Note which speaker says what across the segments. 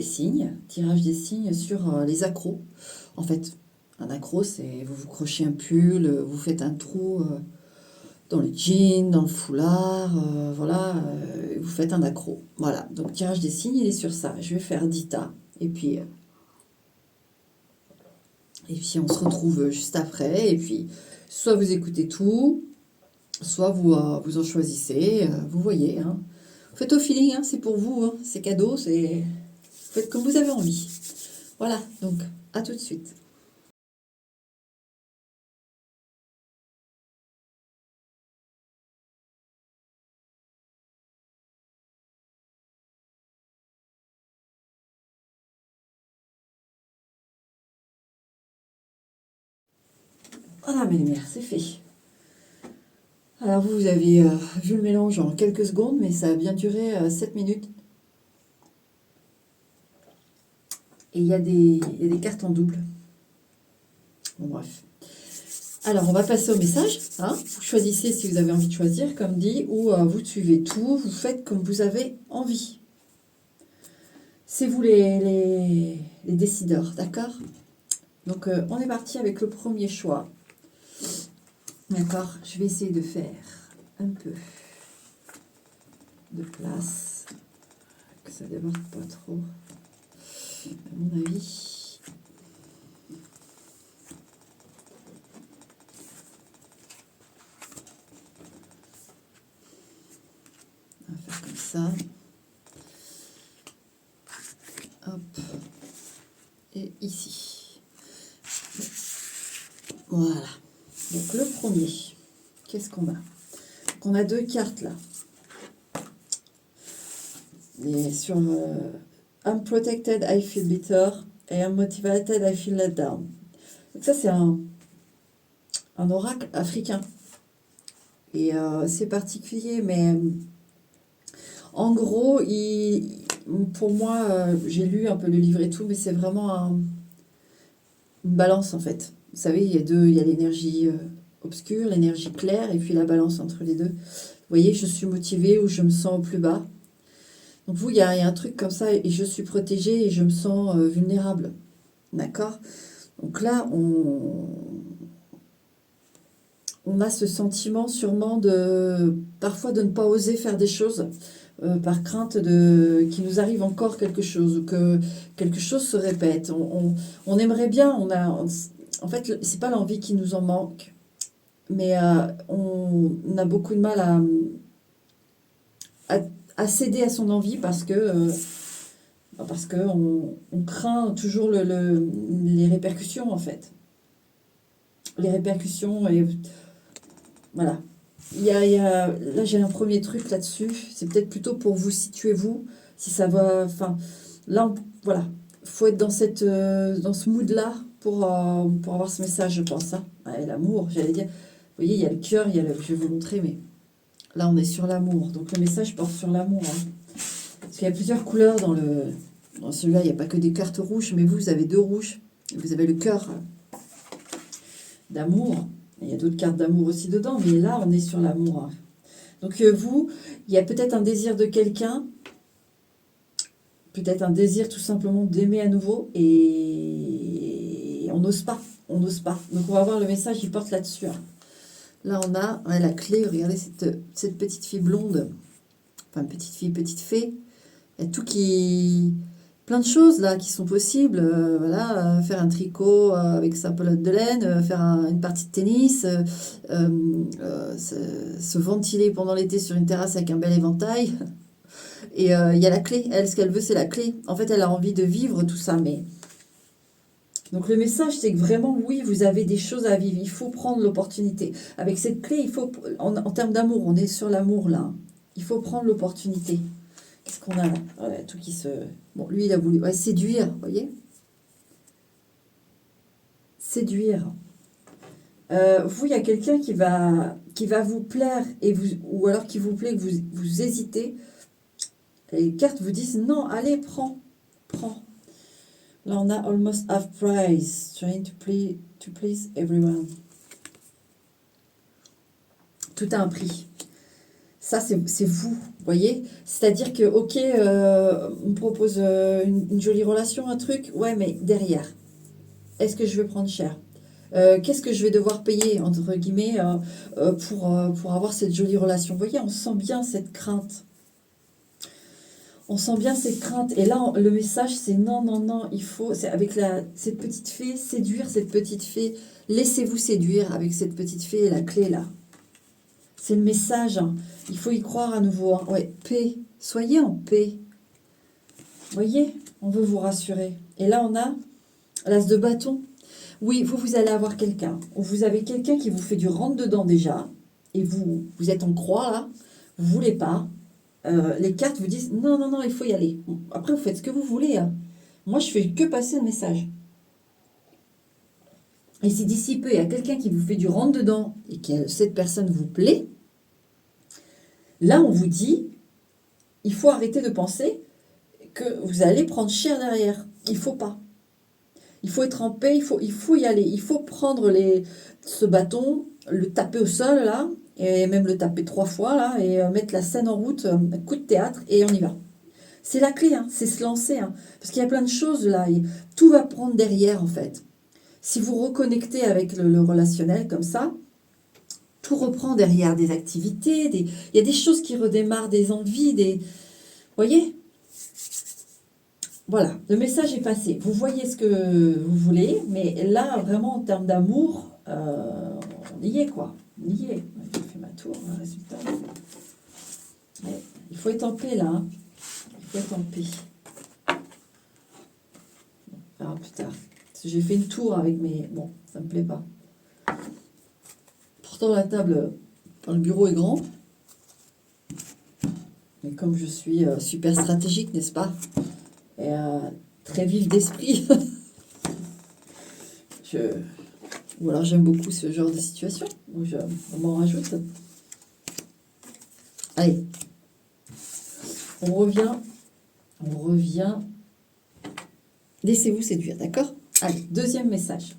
Speaker 1: tirage des signes sur les accros. En fait, un accro, c'est vous vous crochez un pull, vous faites un trou dans le jean, dans le foulard, voilà, vous faites un accro. Voilà, donc tirage des signes, il est sur ça. Je vais faire Dita, et puis on se retrouve juste après, et puis soit vous écoutez tout, soit vous en choisissez, vous voyez. Hein. Faites au feeling, hein, c'est pour vous, hein, c'est cadeau, faites comme vous avez envie. Voilà, donc à tout de suite. Voilà mes lumières, c'est fait. Alors vous avez vu le mélange en quelques secondes, mais ça a bien duré 7 minutes. Et il y a des cartes en double. Bon bref. Alors on va passer au message. Hein. Vous choisissez si vous avez envie de choisir, comme dit, ou vous suivez tout, vous faites comme vous avez envie. C'est vous les décideurs, d'accord? Donc on est parti avec le premier choix. D'accord, je vais essayer de faire un peu de place, que ça ne déborde pas trop, à mon avis. On va faire comme ça. Hop. Et ici. Voilà. Donc le premier, qu'est-ce qu'on a? On a deux cartes là. Et sur Unprotected, I feel bitter et Unmotivated, I feel let down. Donc ça c'est un oracle africain. Et c'est particulier, mais en gros, pour moi, j'ai lu un peu le livre et tout, mais c'est vraiment une balance en fait. Vous savez, il y a l'énergie obscure, l'énergie claire, et puis la balance entre les deux. Vous voyez, je suis motivée ou je me sens au plus bas. Donc vous, il y a un truc comme ça, et je suis protégée et je me sens vulnérable. D'accord? Donc là, on a ce sentiment sûrement parfois de ne pas oser faire des choses par crainte qu'il nous arrive encore quelque chose ou que quelque chose se répète. On aimerait bien, en fait, c'est pas l'envie qui nous en manque, mais on a beaucoup de mal à céder à son envie parce que on craint toujours les répercussions en fait. Les répercussions et voilà. Là, j'ai un premier truc là-dessus. C'est peut-être plutôt pour vous situer, vous, si ça va. Enfin, là, voilà. Il faut être dans ce mood-là pour avoir ce message, je pense. Hein. Ouais, l'amour, j'allais dire. Vous voyez, il y a le cœur, je vais vous montrer, mais là, on est sur l'amour. Donc, le message porte sur l'amour. Hein. Parce qu'il y a plusieurs couleurs dans celui-là. Il n'y a pas que des cartes rouges, mais vous avez deux rouges. Vous avez le cœur d'amour. Il y a d'autres cartes d'amour aussi dedans, mais là, on est sur l'amour. Donc vous, il y a peut-être un désir de quelqu'un, peut-être un désir tout simplement d'aimer à nouveau, et on n'ose pas, Donc on va voir le message, il porte là-dessus. Hein. Là, on a la clé, regardez cette petite fille blonde, enfin petite fée, il y a plein de choses là qui sont possibles. Voilà, faire un tricot avec sa pelote de laine, faire une partie de tennis, se ventiler pendant l'été sur une terrasse avec un bel éventail. Et il y a la clé. Elle, ce qu'elle veut, c'est la clé. En fait, elle a envie de vivre tout ça. Mais donc le message, c'est que vraiment, oui, vous avez des choses à vivre. Il faut prendre l'opportunité. Avec cette clé, il faut, en termes d'amour, on est sur l'amour là. Il faut prendre l'opportunité. Qu'est-ce qu'on a là? Ouais, tout qui se... Bon, lui, il a voulu séduire, vous voyez? Séduire. Vous, il y a quelqu'un qui va vous plaire, ou alors qui vous plaît, que vous hésitez. Les cartes vous disent, non, allez, prends. Là, on a almost half price, trying to please everyone. Tout a un prix. Ça, c'est vous, vous voyez? C'est-à-dire que, ok, on me propose une jolie relation, un truc, ouais, mais derrière, est-ce que je vais prendre cher? Qu'est-ce que je vais devoir payer, entre guillemets, pour avoir cette jolie relation? Vous voyez, on sent bien cette crainte. On sent bien cette crainte. Et là, le message, c'est non, non, non, il faut, c'est avec cette petite fée, séduire cette petite fée. Laissez-vous séduire avec cette petite fée et la clé là. C'est le message, hein. Il faut y croire à nouveau, hein. Ouais, paix. Soyez en paix. Voyez, on veut vous rassurer. Et là, on a l'as de bâton. Oui, vous allez avoir quelqu'un. Vous avez quelqu'un qui vous fait du rentre-dedans déjà. Et vous êtes en croix là. Vous voulez pas. Les cartes vous disent non, non, non, il faut y aller. Bon, après, vous faites ce que vous voulez, hein. Moi, je fais que passer le message. Et si d'ici peu, il y a quelqu'un qui vous fait du rentre-dedans et que cette personne vous plaît, là, on vous dit, il faut arrêter de penser que vous allez prendre cher derrière. Il faut pas. Il faut être en paix, il faut y aller. Il faut prendre ce bâton, le taper au sol, là, et même le taper 3 fois, là, et mettre la scène en route, un coup de théâtre, et on y va. C'est la clé, hein, c'est se lancer. Hein, parce qu'il y a plein de choses, là. Et tout va prendre derrière, en fait. Si vous reconnectez avec le relationnel comme ça, tout reprend derrière des activités, il y a des choses qui redémarrent, des envies, Vous voyez? Voilà, le message est passé. Vous voyez ce que vous voulez, mais là, vraiment, en termes d'amour, on y est, quoi. On y est. J'ai fait ma tour, le résultat. Ouais, il faut être en paix, là. Hein. Il faut être en paix. On verra plus tard. Parce que j'ai fait une tour avec mes... Bon, ça me plaît pas. Pourtant, la table, le bureau est grand. Mais comme je suis super stratégique, n'est-ce pas? Et très vif d'esprit. Ou alors j'aime beaucoup ce genre de situation où on m'en rajoute. Allez, on revient. Laissez-vous séduire, d'accord? Allez, deuxième message.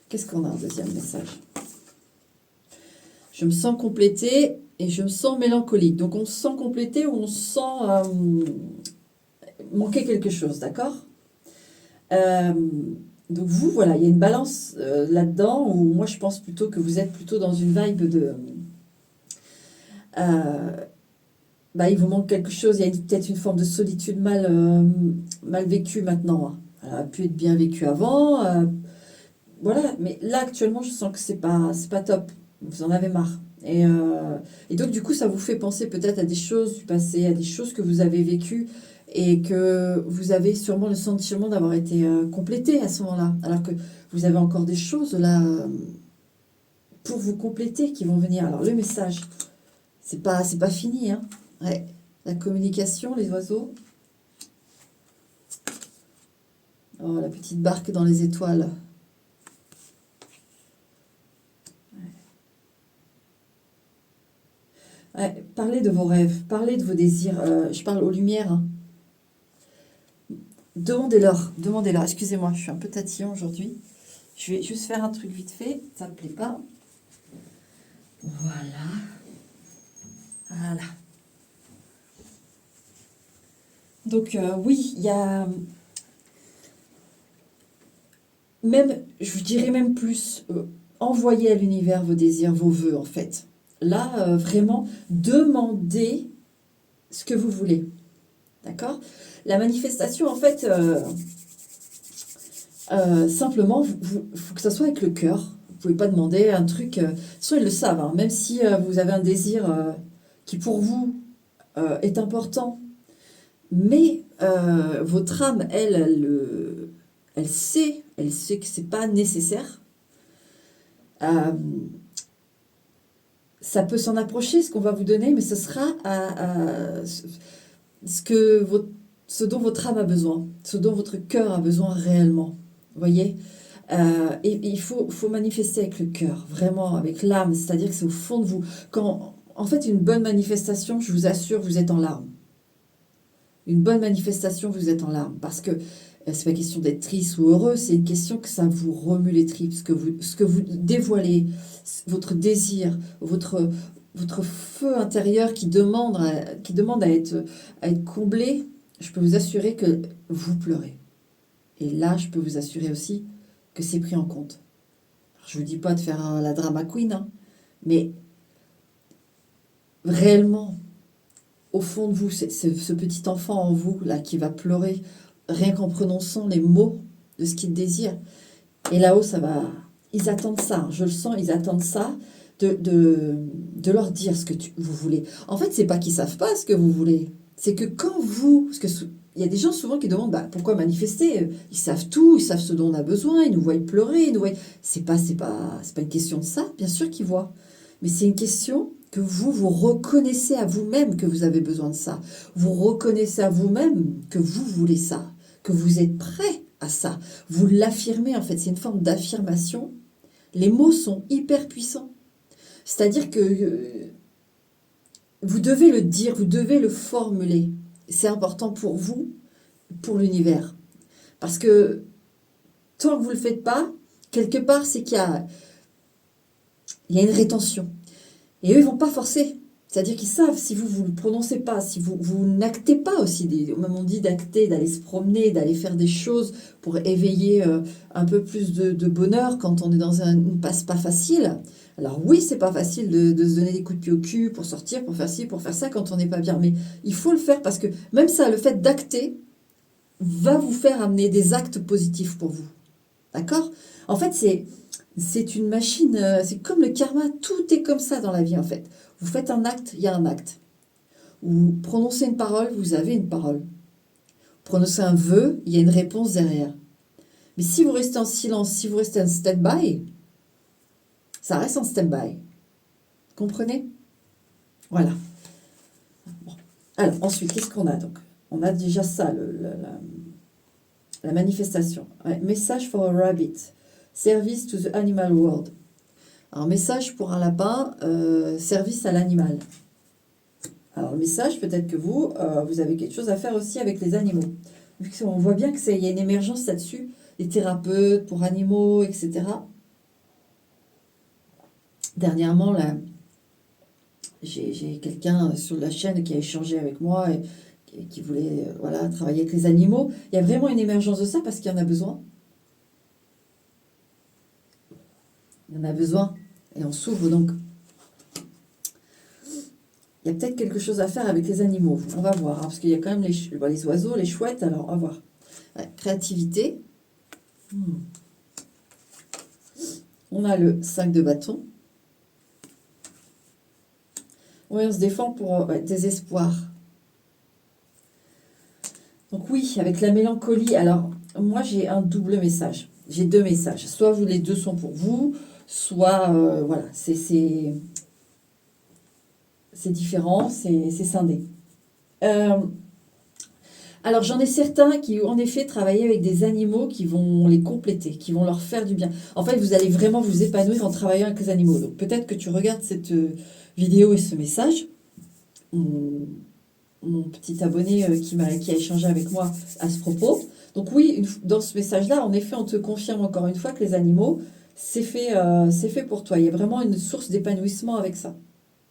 Speaker 1: Qu'est-ce qu'on a en deuxième message? Je me sens complétée et je me sens mélancolique. Donc on se sent complété ou on se sent manquer quelque chose, d'accord? Donc vous, voilà, il y a une balance là-dedans où moi je pense plutôt que vous êtes plutôt dans une vibe de... il vous manque quelque chose, il y a peut-être une forme de solitude mal vécue maintenant. Hein. Elle a pu être bien vécue avant. Voilà, mais là actuellement je sens que c'est pas top. Vous en avez marre. Et donc du coup ça vous fait penser peut-être à des choses du passé, à des choses que vous avez vécues et que vous avez sûrement le sentiment d'avoir été complété à ce moment-là. Alors que vous avez encore des choses là pour vous compléter qui vont venir. Alors le message, c'est pas fini, hein. Ouais. La communication, les oiseaux. Oh, la petite barque dans les étoiles. Ouais, parlez de vos rêves, parlez de vos désirs. Je parle aux lumières. Hein. Demandez-leur. Excusez-moi, je suis un peu tatillon aujourd'hui. Je vais juste faire un truc vite fait. Ça ne me plaît pas. Voilà. Voilà. Donc oui, il y a... Même, je vous dirais même plus, envoyez à l'univers vos désirs, vos vœux en fait. Là, vraiment, demandez ce que vous voulez. D'accord? La manifestation, en fait, simplement, il faut que ça soit avec le cœur. Vous ne pouvez pas demander un truc... soit ils le savent, hein, même si vous avez un désir qui pour vous est important, mais votre âme, elle sait que c'est pas nécessaire. Ça peut s'en approcher, ce qu'on va vous donner, mais ce sera ce dont votre âme a besoin, ce dont votre cœur a besoin réellement. Vous voyez? Et il faut manifester avec le cœur, vraiment, avec l'âme, c'est-à-dire que c'est au fond de vous. En fait, une bonne manifestation, je vous assure, vous êtes en larmes. Une bonne manifestation, vous êtes en larmes. Parce que c'est pas question d'être triste ou heureux, c'est une question que ça vous remue les tripes, ce que vous dévoilez, votre désir, votre feu intérieur qui demande à être comblé, je peux vous assurer que vous pleurez. Et là, je peux vous assurer aussi que c'est pris en compte. Alors, je ne vous dis pas de faire la drama queen, hein, mais réellement, au fond de vous, c'est ce petit enfant en vous là qui va pleurer rien qu'en prononçant les mots de ce qu'il désire. Et là-haut, ça va. Ils attendent ça, je le sens, ils attendent ça, de leur dire ce que vous voulez. En fait, c'est pas qu'ils savent pas ce que vous voulez. C'est que quand vous. Parce que il y a des gens souvent qui demandent pourquoi manifester. Ils savent tout, ils savent ce dont on a besoin, ils nous voient pleurer, ils nous voient. C'est pas une question de ça, bien sûr qu'ils voient. Mais c'est une question que vous reconnaissez à vous-même que vous avez besoin de ça. Vous reconnaissez à vous-même que vous voulez ça, que vous êtes prêt à ça. Vous l'affirmez en fait, c'est une forme d'affirmation. Les mots sont hyper puissants. C'est-à-dire que vous devez le dire, vous devez le formuler. C'est important pour vous, pour l'univers. Parce que tant que vous ne le faites pas, quelque part, c'est il y a une rétention. Et eux, ils ne vont pas forcer. C'est-à-dire qu'ils savent, si vous ne le prononcez pas, si vous n'actez pas aussi, même on dit d'acter, d'aller se promener, d'aller faire des choses pour éveiller un peu plus de bonheur quand on est dans une passe pas facile. Alors oui, c'est pas facile de se donner des coups de pied au cul pour sortir, pour faire ci, pour faire ça quand on n'est pas bien. Mais il faut le faire parce que même ça, le fait d'acter va vous faire amener des actes positifs pour vous. D'accord? En fait, c'est une machine, c'est comme le karma, tout est comme ça dans la vie en fait. Vous faites un acte, il y a un acte. Vous prononcez une parole, vous avez une parole. Vous prononcez un vœu, il y a une réponse derrière. Mais si vous restez en silence, si vous restez en stand-by, ça reste en stand-by. Comprenez? Voilà. Bon. Alors, ensuite, qu'est-ce qu'on a donc? On a déjà ça, la manifestation. Ouais, message for a rabbit. Service to the animal world. Alors, message pour un lapin, service à l'animal. Alors, le message, peut-être que vous avez quelque chose à faire aussi avec les animaux. On voit bien qu'il y a une émergence là-dessus, des thérapeutes pour animaux, etc. Dernièrement, là, j'ai quelqu'un sur la chaîne qui a échangé avec moi et qui voulait travailler avec les animaux. Il y a vraiment une émergence de ça parce qu'il y en a besoin. Il y en a besoin. Et on s'ouvre donc. Il y a peut-être quelque chose à faire avec les animaux. On va voir. Hein, parce qu'il y a quand même les oiseaux, les chouettes. Alors, on va voir. Ouais, créativité. On a le 5 de bâton. Oui, on se défend pour désespoir. Donc oui, avec la mélancolie. Alors, moi, j'ai un double message. J'ai deux messages. Soit les deux sont pour vous, soit, c'est différent, c'est scindé. Alors, j'en ai certains qui, en effet, travaillent avec des animaux qui vont les compléter, qui vont leur faire du bien. En fait, vous allez vraiment vous épanouir en travaillant avec les animaux. Donc, peut-être que tu regardes cette vidéo et ce message. Mon petit abonné qui a échangé avec moi à ce propos. Donc oui, dans ce message-là, en effet, on te confirme encore une fois que les animaux, c'est fait pour toi. Il y a vraiment une source d'épanouissement avec ça.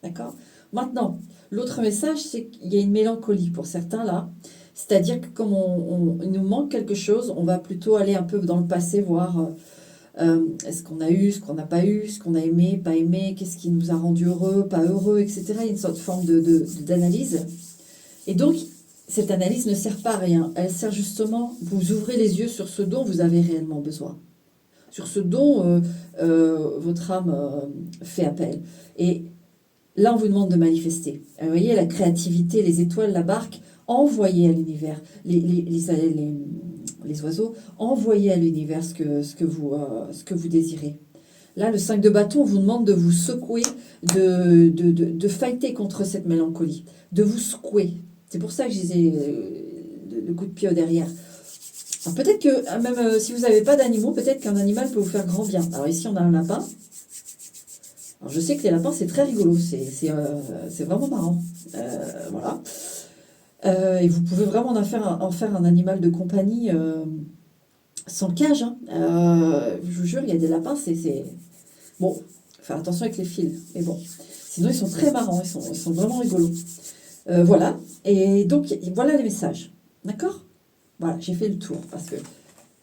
Speaker 1: D'accord? Maintenant, l'autre message, c'est qu'il y a une mélancolie pour certains là. C'est-à-dire que comme il nous manque quelque chose, on va plutôt aller un peu dans le passé, voir ce qu'on a eu, ce qu'on n'a pas eu, ce qu'on a aimé, pas aimé, qu'est-ce qui nous a rendu heureux, pas heureux, etc. Il y a une sorte de forme d'analyse. Et donc, cette analyse ne sert pas à rien. Elle sert justement, vous ouvrez les yeux sur ce dont vous avez réellement besoin, sur ce dont votre âme fait appel. Et là, on vous demande de manifester. Vous voyez, la créativité, les étoiles, la barque, envoyez à l'univers. Les oiseaux, envoyez à l'univers ce que vous désirez. Là, le 5 de bâton vous demande de vous secouer, de fighter contre cette mélancolie, de vous secouer. C'est pour ça que je disais le coup de pied au derrière. Alors peut-être que, même si vous n'avez pas d'animaux, peut-être qu'un animal peut vous faire grand bien. Alors ici, on a un lapin. Alors je sais que les lapins, c'est très rigolo. C'est vraiment marrant. Voilà. Et vous pouvez vraiment en faire un animal de compagnie sans cage. Hein. Je vous jure, il y a des lapins, Bon, faire attention avec les fils. Mais bon, Sinon, ils sont très marrants, ils sont vraiment rigolos. Voilà, et donc voilà les messages. D'accord? Voilà, j'ai fait le tour parce que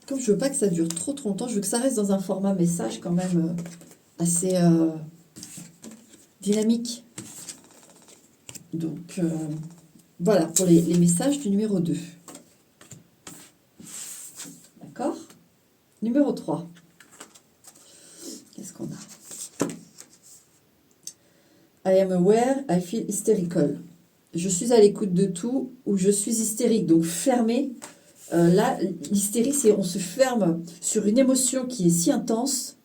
Speaker 1: comme je veux pas que ça dure trop trop longtemps, je veux que ça reste dans un format message quand même assez dynamique. Donc voilà pour les messages du numéro 2. D'accord? Numéro 3. Qu'est-ce qu'on a? I am aware, I feel hysterical. Je suis à l'écoute de tout ou je suis hystérique. Donc fermé. Là, l'hystérie, c'est on se ferme sur une émotion qui est si intense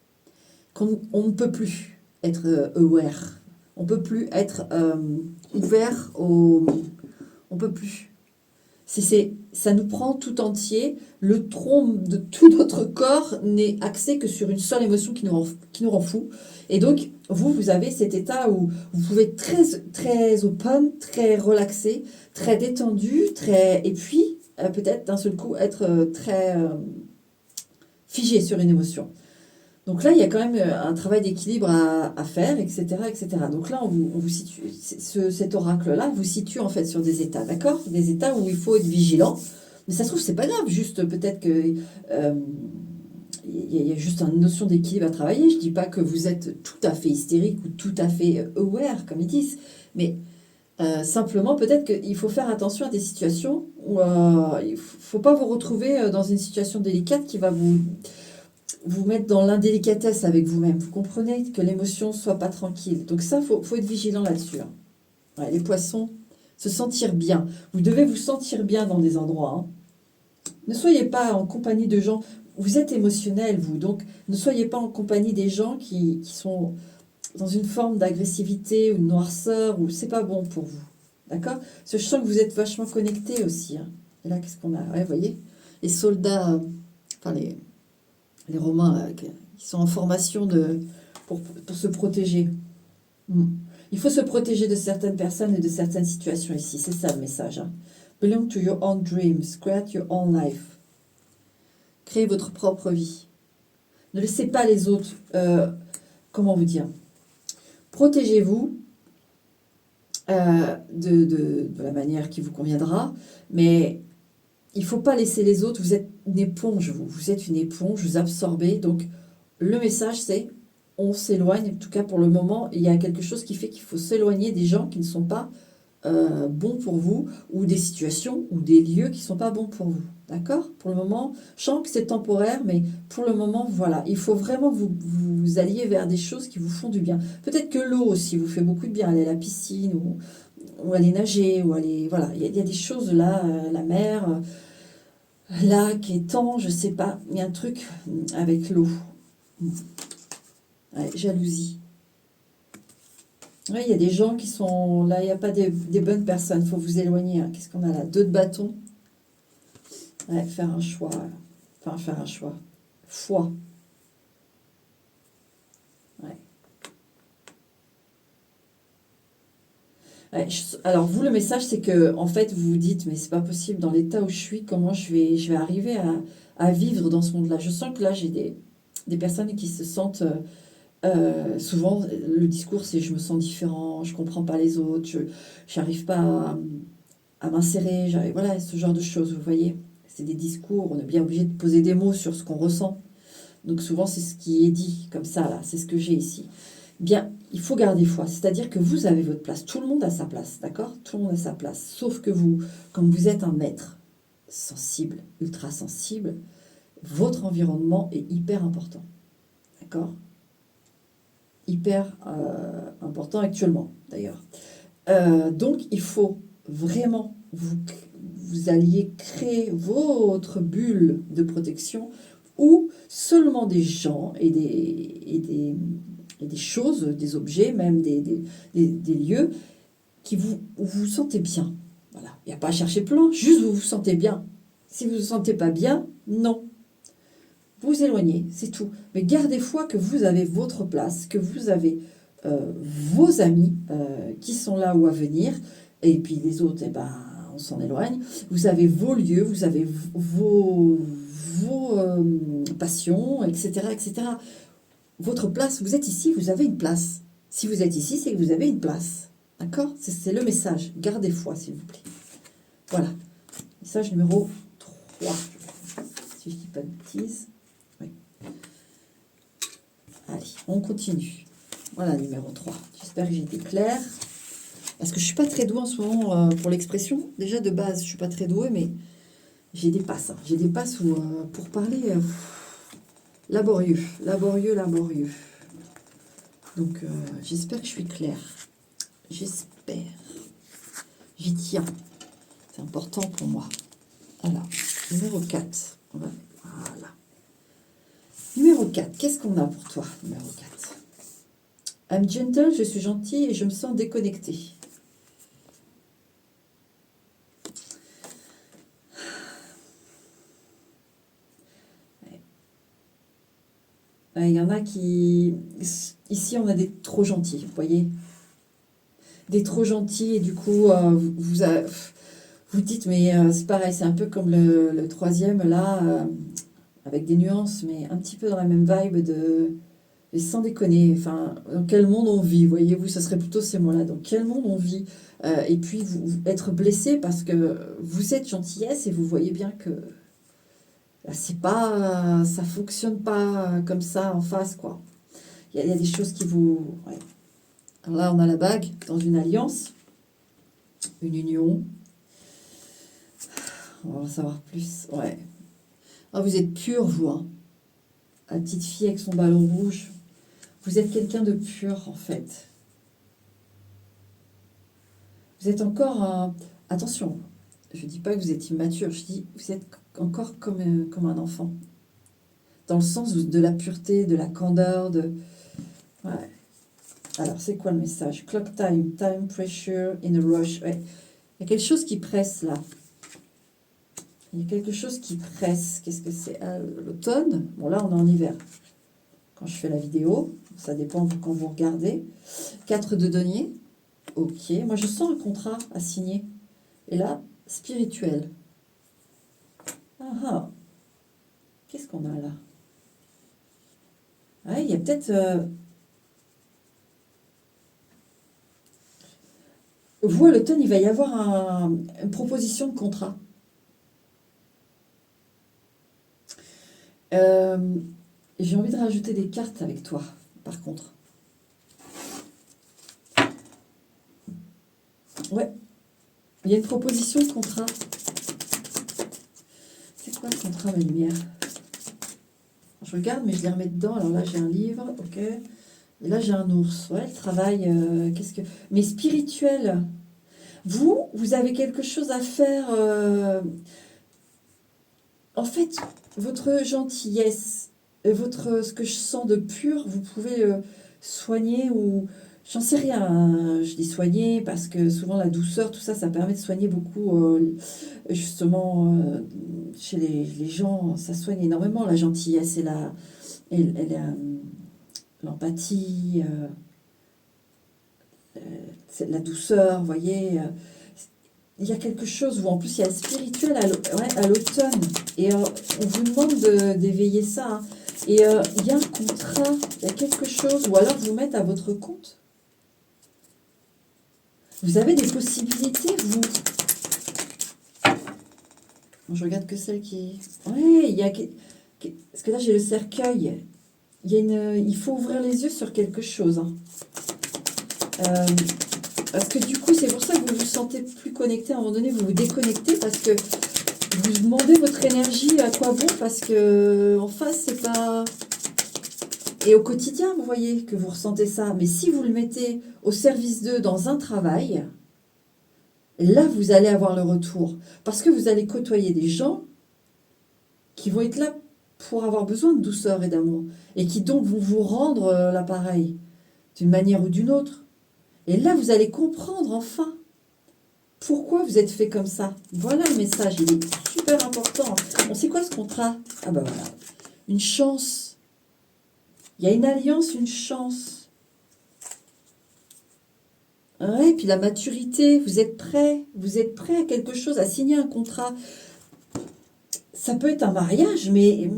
Speaker 1: qu'on ne peut plus être aware. On ne peut plus être ouvert au... On ne peut plus. Ça nous prend tout entier. Le tronc de tout notre corps n'est axé que sur une seule émotion qui nous rend fou. Et donc, vous avez cet état où vous pouvez être très, très open, très relaxé, très détendu, et puis peut-être d'un seul coup être très figé sur une émotion. Donc là, il y a quand même un travail d'équilibre à faire, etc., etc. Donc là, on vous situe, cet oracle-là vous situe en fait sur des états, d'accord? Des états où il faut être vigilant. Mais ça se trouve, c'est pas grave, juste peut-être que il y a juste une notion d'équilibre à travailler. Je dis pas que vous êtes tout à fait hystérique ou tout à fait aware, comme ils disent, mais simplement peut-être qu'il faut faire attention à des situations où il ne faut pas vous retrouver dans une situation délicate qui va vous mettre dans l'indélicatesse avec vous-même. Vous comprenez que l'émotion ne soit pas tranquille. Donc ça, faut être vigilant là-dessus. Hein. Ouais, les poissons, se sentir bien. Vous devez vous sentir bien dans des endroits. Hein. Ne soyez pas en compagnie de gens... Vous êtes émotionnel, vous. Donc, ne soyez pas en compagnie des gens qui sont dans une forme d'agressivité ou de noirceur, ou c'est pas bon pour vous. D'accord? Parce que je sens que vous êtes vachement connectés aussi. Hein. Et là, qu'est-ce qu'on a? Ouais, vous voyez? Les soldats, enfin les Romains là, qui sont en formation pour se protéger. Il faut se protéger de certaines personnes et de certaines situations ici. C'est ça le message. Hein. Belong to your own dreams. Create your own life. Créez votre propre vie. Ne laissez pas les autres... comment vous dire? Protégez-vous de la manière qui vous conviendra, mais il ne faut pas laisser les autres. Vous êtes une éponge, vous êtes une éponge, vous absorbez. Donc, le message, c'est on s'éloigne. En tout cas, pour le moment, il y a quelque chose qui fait qu'il faut s'éloigner des gens qui ne sont pas bons pour vous, ou des situations ou des lieux qui ne sont pas bons pour vous. D'accord? Pour le moment, je sens que c'est temporaire, mais pour le moment, voilà. Il faut vraiment vous allier vers des choses qui vous font du bien. Peut-être que l'eau aussi vous fait beaucoup de bien. Aller à la piscine ou aller nager, ou aller... Voilà, il y a des choses là, la mer, lac, étang, je sais pas. Il y a un truc avec l'eau. Ouais, jalousie. Oui, il y a des gens qui sont... Là, il n'y a pas des bonnes personnes. Il faut vous éloigner. Hein. Qu'est-ce qu'on a là? 2 de bâton. Ouais, faire un choix. Enfin, faire un choix. Foi. Ouais. Ouais, alors, vous, le message, c'est que, en fait, vous vous dites, mais c'est pas possible, dans l'état où je suis, comment je vais arriver à vivre dans ce monde-là. Je sens que là, j'ai des personnes qui se sentent... souvent, le discours, c'est je me sens différent, je comprends pas les autres, je n'arrive pas à m'insérer, voilà, ce genre de choses, vous voyez. C'est des discours, on est bien obligé de poser des mots sur ce qu'on ressent. Donc souvent, c'est ce qui est dit, comme ça, là, c'est ce que j'ai ici. Bien, il faut garder foi, c'est-à-dire que vous avez votre place, tout le monde a sa place, d'accord? Tout le monde a sa place, sauf que vous, comme vous êtes un être sensible, ultra sensible, votre environnement est hyper important, d'accord? Hyper important actuellement, d'ailleurs. Donc, il faut vraiment vous alliez créer votre bulle de protection où seulement des gens et des choses, des objets, même des lieux qui vous sentez bien. Voilà. Il n'y a pas à chercher plus loin, juste vous vous sentez bien. Si vous ne vous sentez pas bien, non. Vous éloignez, c'est tout. Mais gardez foi que vous avez votre place, que vous avez vos amis qui sont là ou à venir, et puis les autres, eh ben, on s'en éloigne. Vous avez vos lieux, vous avez vos passions, etc., etc. Votre place, vous êtes ici, vous avez une place. Si vous êtes ici, c'est que vous avez une place. D'accord? C'est le message. Gardez foi, s'il vous plaît. Voilà. Message numéro 3. Si je ne dis pas de bêtises. Oui. Allez, on continue. Voilà, numéro 3. J'espère que j'ai été claire. Parce que je ne suis pas très douée en ce moment pour l'expression. Déjà, de base, je ne suis pas très douée, mais j'ai des passes. Hein. J'ai des passes où, pour parler, laborieux. Donc, j'espère que je suis claire. J'espère. J'y tiens. C'est important pour moi. Alors, numéro 4. Voilà. Numéro 4. Qu'est-ce qu'on a pour toi, numéro 4? I'm gentle, je suis gentille et je me sens déconnectée. Il y en a qui... Ici, on a des trop gentils, vous voyez? Des trop gentils et du coup, vous dites, mais c'est pareil, c'est un peu comme le troisième, là, avec des nuances, mais un petit peu dans la même vibe de... Et sans déconner, enfin, dans quel monde on vit, voyez-vous, ce serait plutôt ces mots-là, dans quel monde on vit, et puis être blessé parce que vous êtes gentillesse et vous voyez bien que c'est pas, ça fonctionne pas comme ça en face, quoi. Il y a des choses qui vous... Ouais. Alors là, on a la bague dans une alliance, une union. On va en savoir plus, ouais. Ah, vous êtes pur, vous, hein. La petite fille avec son ballon rouge. Vous êtes quelqu'un de pur, en fait. Vous êtes encore un... Attention, je ne dis pas que vous êtes immature, je dis que vous êtes encore comme un enfant. Dans le sens de la pureté, de la candeur, de... Ouais. Alors, c'est quoi le message? Clock time, time pressure in a rush. Ouais. Il y a quelque chose qui presse, là. Il y a quelque chose qui presse. Qu'est-ce que c'est? L'automne. Bon, là, on est en hiver. Quand je fais la vidéo, ça dépend de quand vous regardez. 4 de denier. Ok. Moi, je sens un contrat à signer. Et là, spirituel. Ah ah. Qu'est-ce qu'on a là? Ah, il y a peut-être... Vous, à l'automne, il va y avoir une proposition de contrat. J'ai envie de rajouter des cartes avec toi, par contre. Ouais. Il y a une proposition de contrat. C'est quoi le contrat, ma lumière? Je regarde, mais je les remets dedans. Alors là, j'ai un livre, ok. Et là, j'ai un ours. Ouais, le travail, qu'est-ce que... Mais spirituel. Vous avez quelque chose à faire. En fait, votre gentillesse, ce que je sens de pur, vous pouvez soigner ou... J'en sais rien, hein. Je dis soigner parce que souvent la douceur, tout ça, ça permet de soigner beaucoup, justement, chez les gens, ça soigne énormément la gentillesse et l'empathie, la douceur, vous voyez. Il y a quelque chose où en plus il y a le spirituel à l'automne. Et on vous demande d'éveiller ça. Hein. Et il y a un contrat, il y a quelque chose, ou alors vous mettez à votre compte. Vous avez des possibilités, vous. Je regarde que celle qui... Oui, il y a... Parce que là j'ai le cercueil. Il faut ouvrir les yeux sur quelque chose. Hein. Parce que du coup, c'est pour ça que vous vous sentez plus connecté. À un moment donné, vous vous déconnectez parce que vous demandez votre énergie à quoi bon, parce que en face, c'est pas... Et au quotidien, vous voyez que vous ressentez ça. Mais si vous le mettez au service d'eux dans un travail, là, vous allez avoir le retour. Parce que vous allez côtoyer des gens qui vont être là pour avoir besoin de douceur et d'amour. Et qui donc vont vous rendre l'appareil d'une manière ou d'une autre. Et là, vous allez comprendre enfin pourquoi vous êtes fait comme ça. Voilà le message, il est super important. On sait quoi ce contrat? Ah ben voilà, une chance. Il y a une alliance, une chance. Ouais, puis la maturité, vous êtes prêt à quelque chose, à signer un contrat. Ça peut être un mariage, mais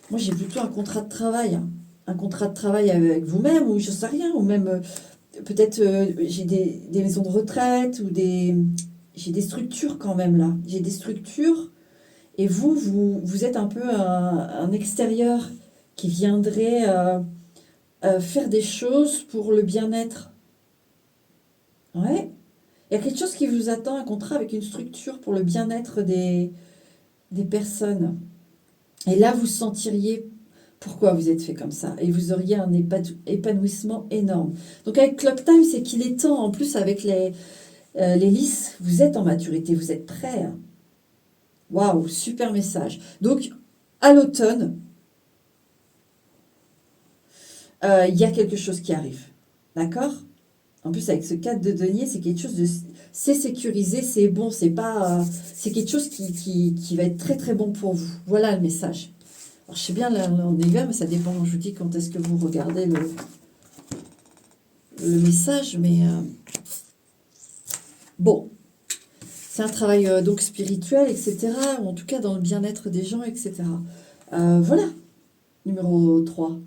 Speaker 1: Moi, j'ai plutôt un contrat de travail, hein. Un contrat de travail avec vous-même, ou je sais rien, ou même peut-être j'ai des maisons de retraite, ou j'ai des structures quand même là. J'ai des structures, et vous êtes un peu un extérieur qui viendrait faire des choses pour le bien-être. Ouais. Il y a quelque chose qui vous attend, un contrat avec une structure pour le bien-être des personnes. Et là, vous sentiriez pourquoi vous êtes fait comme ça. Et vous auriez un épanouissement énorme. Donc avec Clock Time, c'est qu'il est temps, en plus avec les lys, vous êtes en maturité, vous êtes prêts, hein. Waouh, super message. Donc, à l'automne, il y a quelque chose qui arrive. D'accord? En plus, avec ce 4 de denier, c'est quelque chose de... C'est sécurisé, c'est bon, c'est pas... c'est quelque chose qui va être très très bon pour vous. Voilà le message. Alors, je sais bien, là, on est hiver, mais ça dépend, je vous dis, quand est-ce que vous regardez le message, mais... bon, c'est un travail donc spirituel, etc. Ou en tout cas dans le bien-être des gens, etc. Voilà, numéro 3.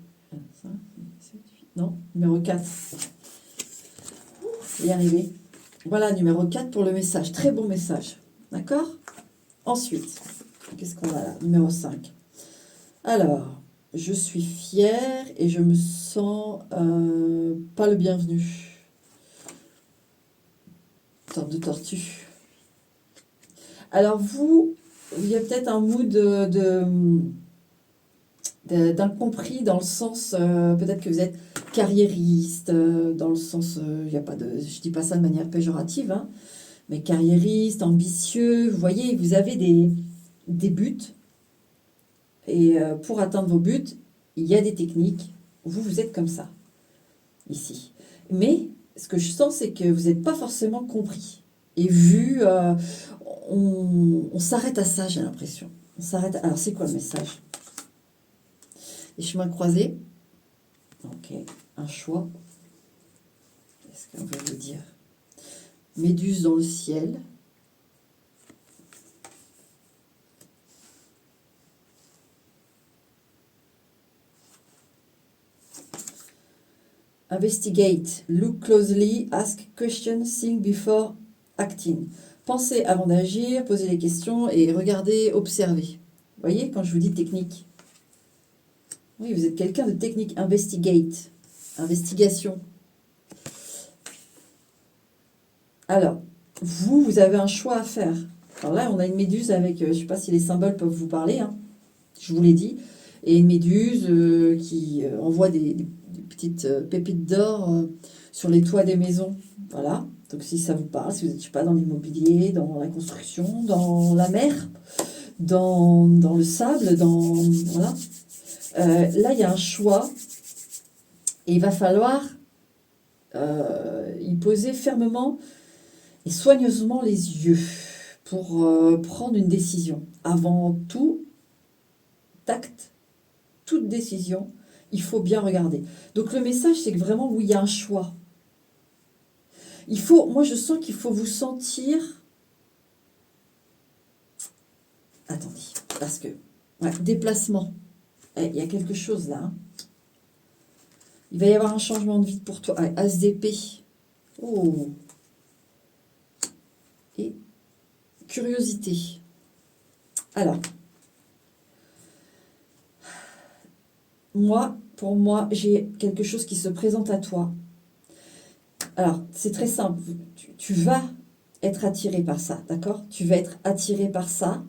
Speaker 1: Non, numéro 4. Y arriver. Voilà, numéro 4 pour le message. Très bon message. D'accord? Ensuite, qu'est-ce qu'on a là? Numéro 5. Alors, je suis fière et je me sens pas le bienvenu. Sorte de tortue. Alors vous, il y a peut-être un mood d'incompris dans le sens, peut-être que vous êtes carriériste, dans le sens, il y a pas de, je dis pas ça de manière péjorative, hein, mais carriériste, ambitieux, vous voyez, vous avez des buts, et pour atteindre vos buts, il y a des techniques, vous êtes comme ça, ici. Mais ce que je sens, c'est que vous n'êtes pas forcément compris. Et vu, on s'arrête à ça, j'ai l'impression. On s'arrête. Alors, c'est quoi le message? Les chemins croisés. Ok, un choix. Qu'est-ce qu'on veut vous dire? Méduse dans le ciel. Investigate, look closely, ask questions, think before acting. Pensez avant d'agir, posez des questions et regardez, observez. Vous voyez, quand je vous dis technique. Oui, vous êtes quelqu'un de technique. Investigate, investigation. Alors, vous avez un choix à faire. Alors là, on a une méduse avec, je ne sais pas si les symboles peuvent vous parler, hein, je vous l'ai dit, et une méduse qui envoie des petites pépites d'or sur les toits des maisons. Voilà, donc si ça vous parle, si vous n'êtes, je sais pas, dans l'immobilier, dans la construction, dans la mer, dans le sable, voilà. Là, il y a un choix et il va falloir y poser fermement et soigneusement les yeux pour prendre une décision. Avant tout, tact, toute décision, il faut bien regarder. Donc le message, c'est que vraiment, oui, il y a un choix. Moi je sens qu'il faut vous sentir... Attendez, parce que... Ouais, déplacement. Il y a quelque chose là, hein. Il va y avoir un changement de vie pour toi. As d'épée. Oh. Et curiosité. Alors, pour moi, j'ai quelque chose qui se présente à toi. Alors, c'est très simple. Tu vas être attiré par ça, d'accord? Tu vas être attiré par ça.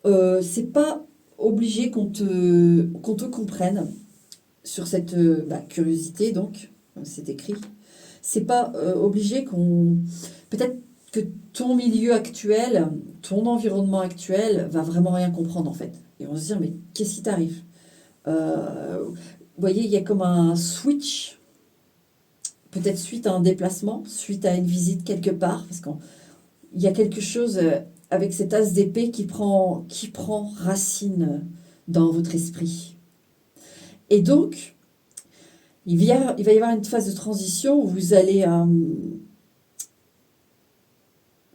Speaker 1: C'est pas obligé qu'on te comprenne sur cette curiosité, donc, comme c'est écrit. C'est pas obligé qu'on... Peut-être que ton milieu actuel, ton environnement actuel va vraiment rien comprendre en fait. Et on va se dire, mais qu'est-ce qui t'arrive? Vous voyez, il y a comme un switch, peut-être suite à un déplacement, suite à une visite quelque part, parce qu'il y a quelque chose avec cet as d'épée qui prend racine dans votre esprit. Et donc, il va y avoir une phase de transition où vous allez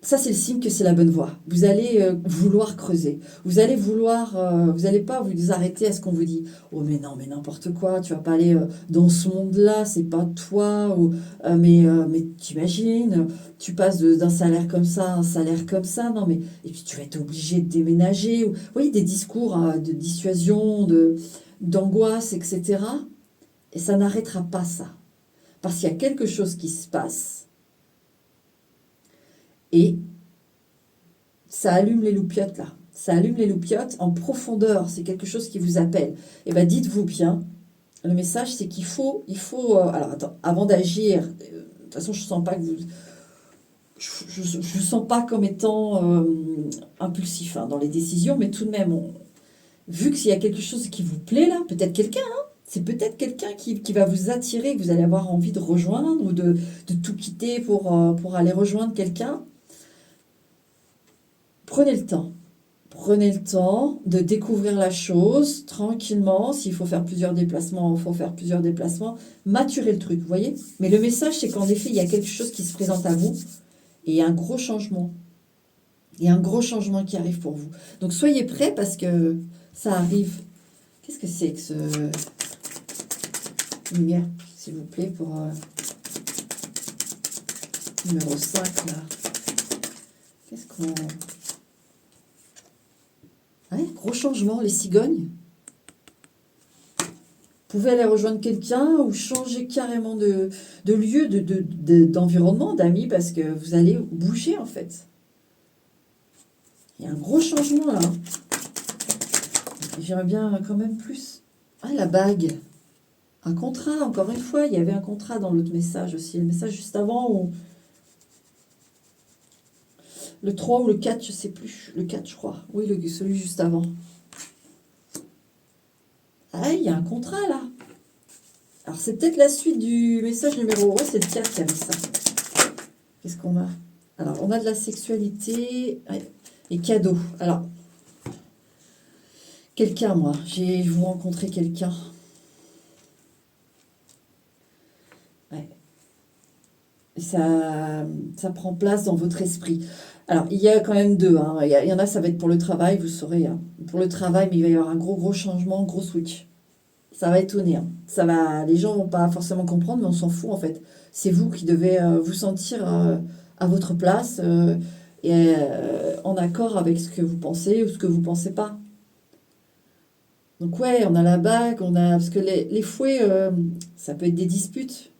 Speaker 1: ça, c'est le signe que c'est la bonne voie. Vous allez vouloir creuser. Vous allez vouloir, vous n'allez pas vous arrêter à ce qu'on vous dit. Oh mais non, mais n'importe quoi, tu vas pas aller dans ce monde-là, c'est pas toi. Ou, mais t'imagines, tu passes d'un salaire comme ça à un salaire comme ça. Non mais, et puis tu vas être obligé de déménager. Ou, vous voyez, des discours de dissuasion, d'angoisse, etc. Et ça n'arrêtera pas ça. Parce qu'il y a quelque chose qui se passe. Et ça allume les loupiotes là. Ça allume les loupiotes en profondeur. C'est quelque chose qui vous appelle. Et bien dites-vous bien, le message c'est alors attends, avant d'agir, de toute façon je ne sens pas que vous... Je ne sens pas comme étant impulsif dans les décisions, mais tout de même, vu qu'il y a quelque chose qui vous plaît là, peut-être quelqu'un, c'est peut-être quelqu'un qui va vous attirer, que vous allez avoir envie de rejoindre ou de tout quitter pour aller rejoindre quelqu'un. Prenez le temps. Prenez le temps de découvrir la chose tranquillement. S'il faut faire plusieurs déplacements, il faut faire plusieurs déplacements. Maturez le truc, vous voyez. Mais le message, c'est qu'en effet, il y a quelque chose qui se présente à vous et il y a un gros changement. Il y a un gros changement qui arrive pour vous. Donc soyez prêts parce que ça arrive. Qu'est-ce que c'est que ce... Lumière, s'il vous plaît, pour numéro 5, là. Qu'est-ce qu'on... Ouais, gros changement, les cigognes. Vous pouvez aller rejoindre quelqu'un ou changer carrément de lieu, d'environnement, d'amis, parce que vous allez bouger en fait. Il y a un gros changement là. J'aimerais bien quand même plus. Ah, la bague. Un contrat, encore une fois, il y avait un contrat dans l'autre message aussi. Le message juste avant, où... le 3 ou le 4, je ne sais plus. Le 4, je crois. Oui, celui juste avant. Ah, il y a un contrat là. Alors, c'est peut-être la suite du message numéro... Ouais, c'est le 4 qui a mis ça. Qu'est-ce qu'on a? Alors, on a de la sexualité et cadeaux. Alors, quelqu'un, moi. Vous rencontrez quelqu'un. Ouais. Ça prend place dans votre esprit. Alors, il y a quand même deux. Il y en a, ça va être pour le travail, vous saurez. Pour le travail, mais il va y avoir un gros changement, gros switch. Ça va étonner. Les gens vont pas forcément comprendre, mais on s'en fout en fait. C'est vous qui devez vous sentir à votre place et en accord avec ce que vous pensez ou ce que vous pensez pas. Donc ouais, on a la bague, parce que les fouets, ça peut être des disputes.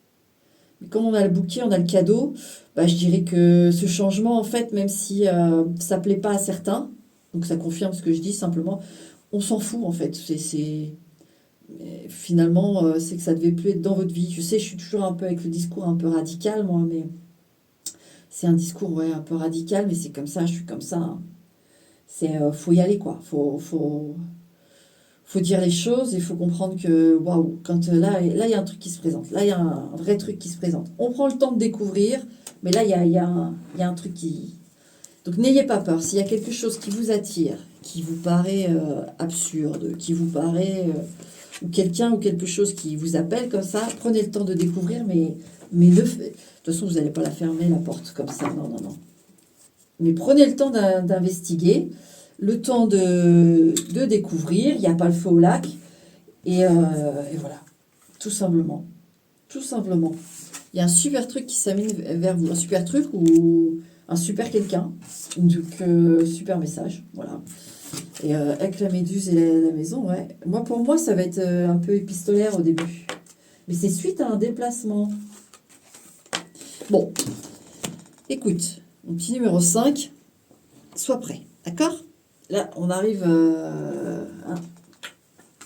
Speaker 1: Mais comme on a le bouquet, on a le cadeau, bah, je dirais que ce changement, en fait, même si ça plaît pas à certains, donc ça confirme ce que je dis simplement, on s'en fout en fait. Mais finalement, c'est que ça devait plus être dans votre vie. Je sais, je suis toujours un peu avec le discours un peu radical, moi, mais c'est un discours ouais, un peu radical, mais c'est comme ça, je suis comme ça. Faut y aller, quoi. Faut dire les choses, il faut comprendre que, waouh, quand là, il y a un truc qui se présente. Là, il y a un vrai truc qui se présente. On prend le temps de découvrir, mais là, il y a un truc qui... Donc, n'ayez pas peur. S'il y a quelque chose qui vous attire, qui vous paraît absurde, qui vous paraît... ou quelqu'un ou quelque chose qui vous appelle comme ça, prenez le temps de découvrir, mais de toute façon, vous n'allez pas la fermer, la porte, comme ça. Non, non, non. Mais prenez le temps d'investiguer, le temps de découvrir. Il n'y a pas le feu au lac. Et voilà, tout simplement. Tout simplement. Il y a un super truc qui s'amène vers vous. Un super truc ou un super quelqu'un. Donc, super message. Voilà. Et avec la méduse et la maison, ouais. Pour moi, ça va être un peu épistolaire au début. Mais c'est suite à un déplacement. Bon, écoute, mon petit numéro 5, sois prêt, d'accord? Là, on arrive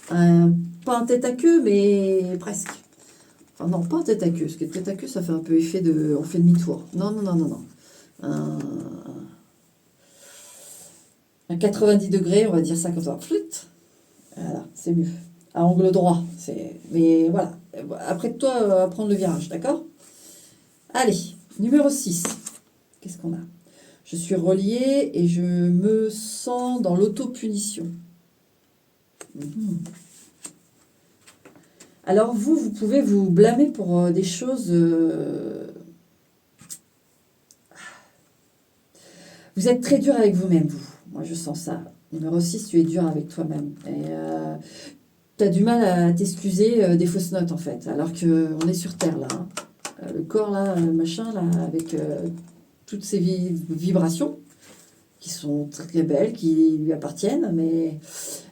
Speaker 1: pas un tête à queue, mais presque. Enfin non, pas un tête à queue, parce que tête à queue, ça fait un peu effet de... On fait demi-tour. Non, non, non, non, non. Un 90 degrés, on va dire ça comme ça. Flûte. Voilà, c'est mieux. À angle droit. Mais voilà. Après toi, à prendre le virage, d'accord? Allez, numéro 6. Qu'est-ce qu'on a? Je suis reliée et je me sens dans l'autopunition. Alors vous pouvez vous blâmer pour des choses... Vous êtes très dur avec vous-même, vous. Moi, je sens ça. Numéro 6, tu es dur avec toi-même. Et tu as du mal à t'excuser des fausses notes, en fait. Alors qu'on est sur Terre, là. Hein. Le corps, là, machin, là, avec toutes ces vibrations qui sont très belles, qui lui appartiennent, mais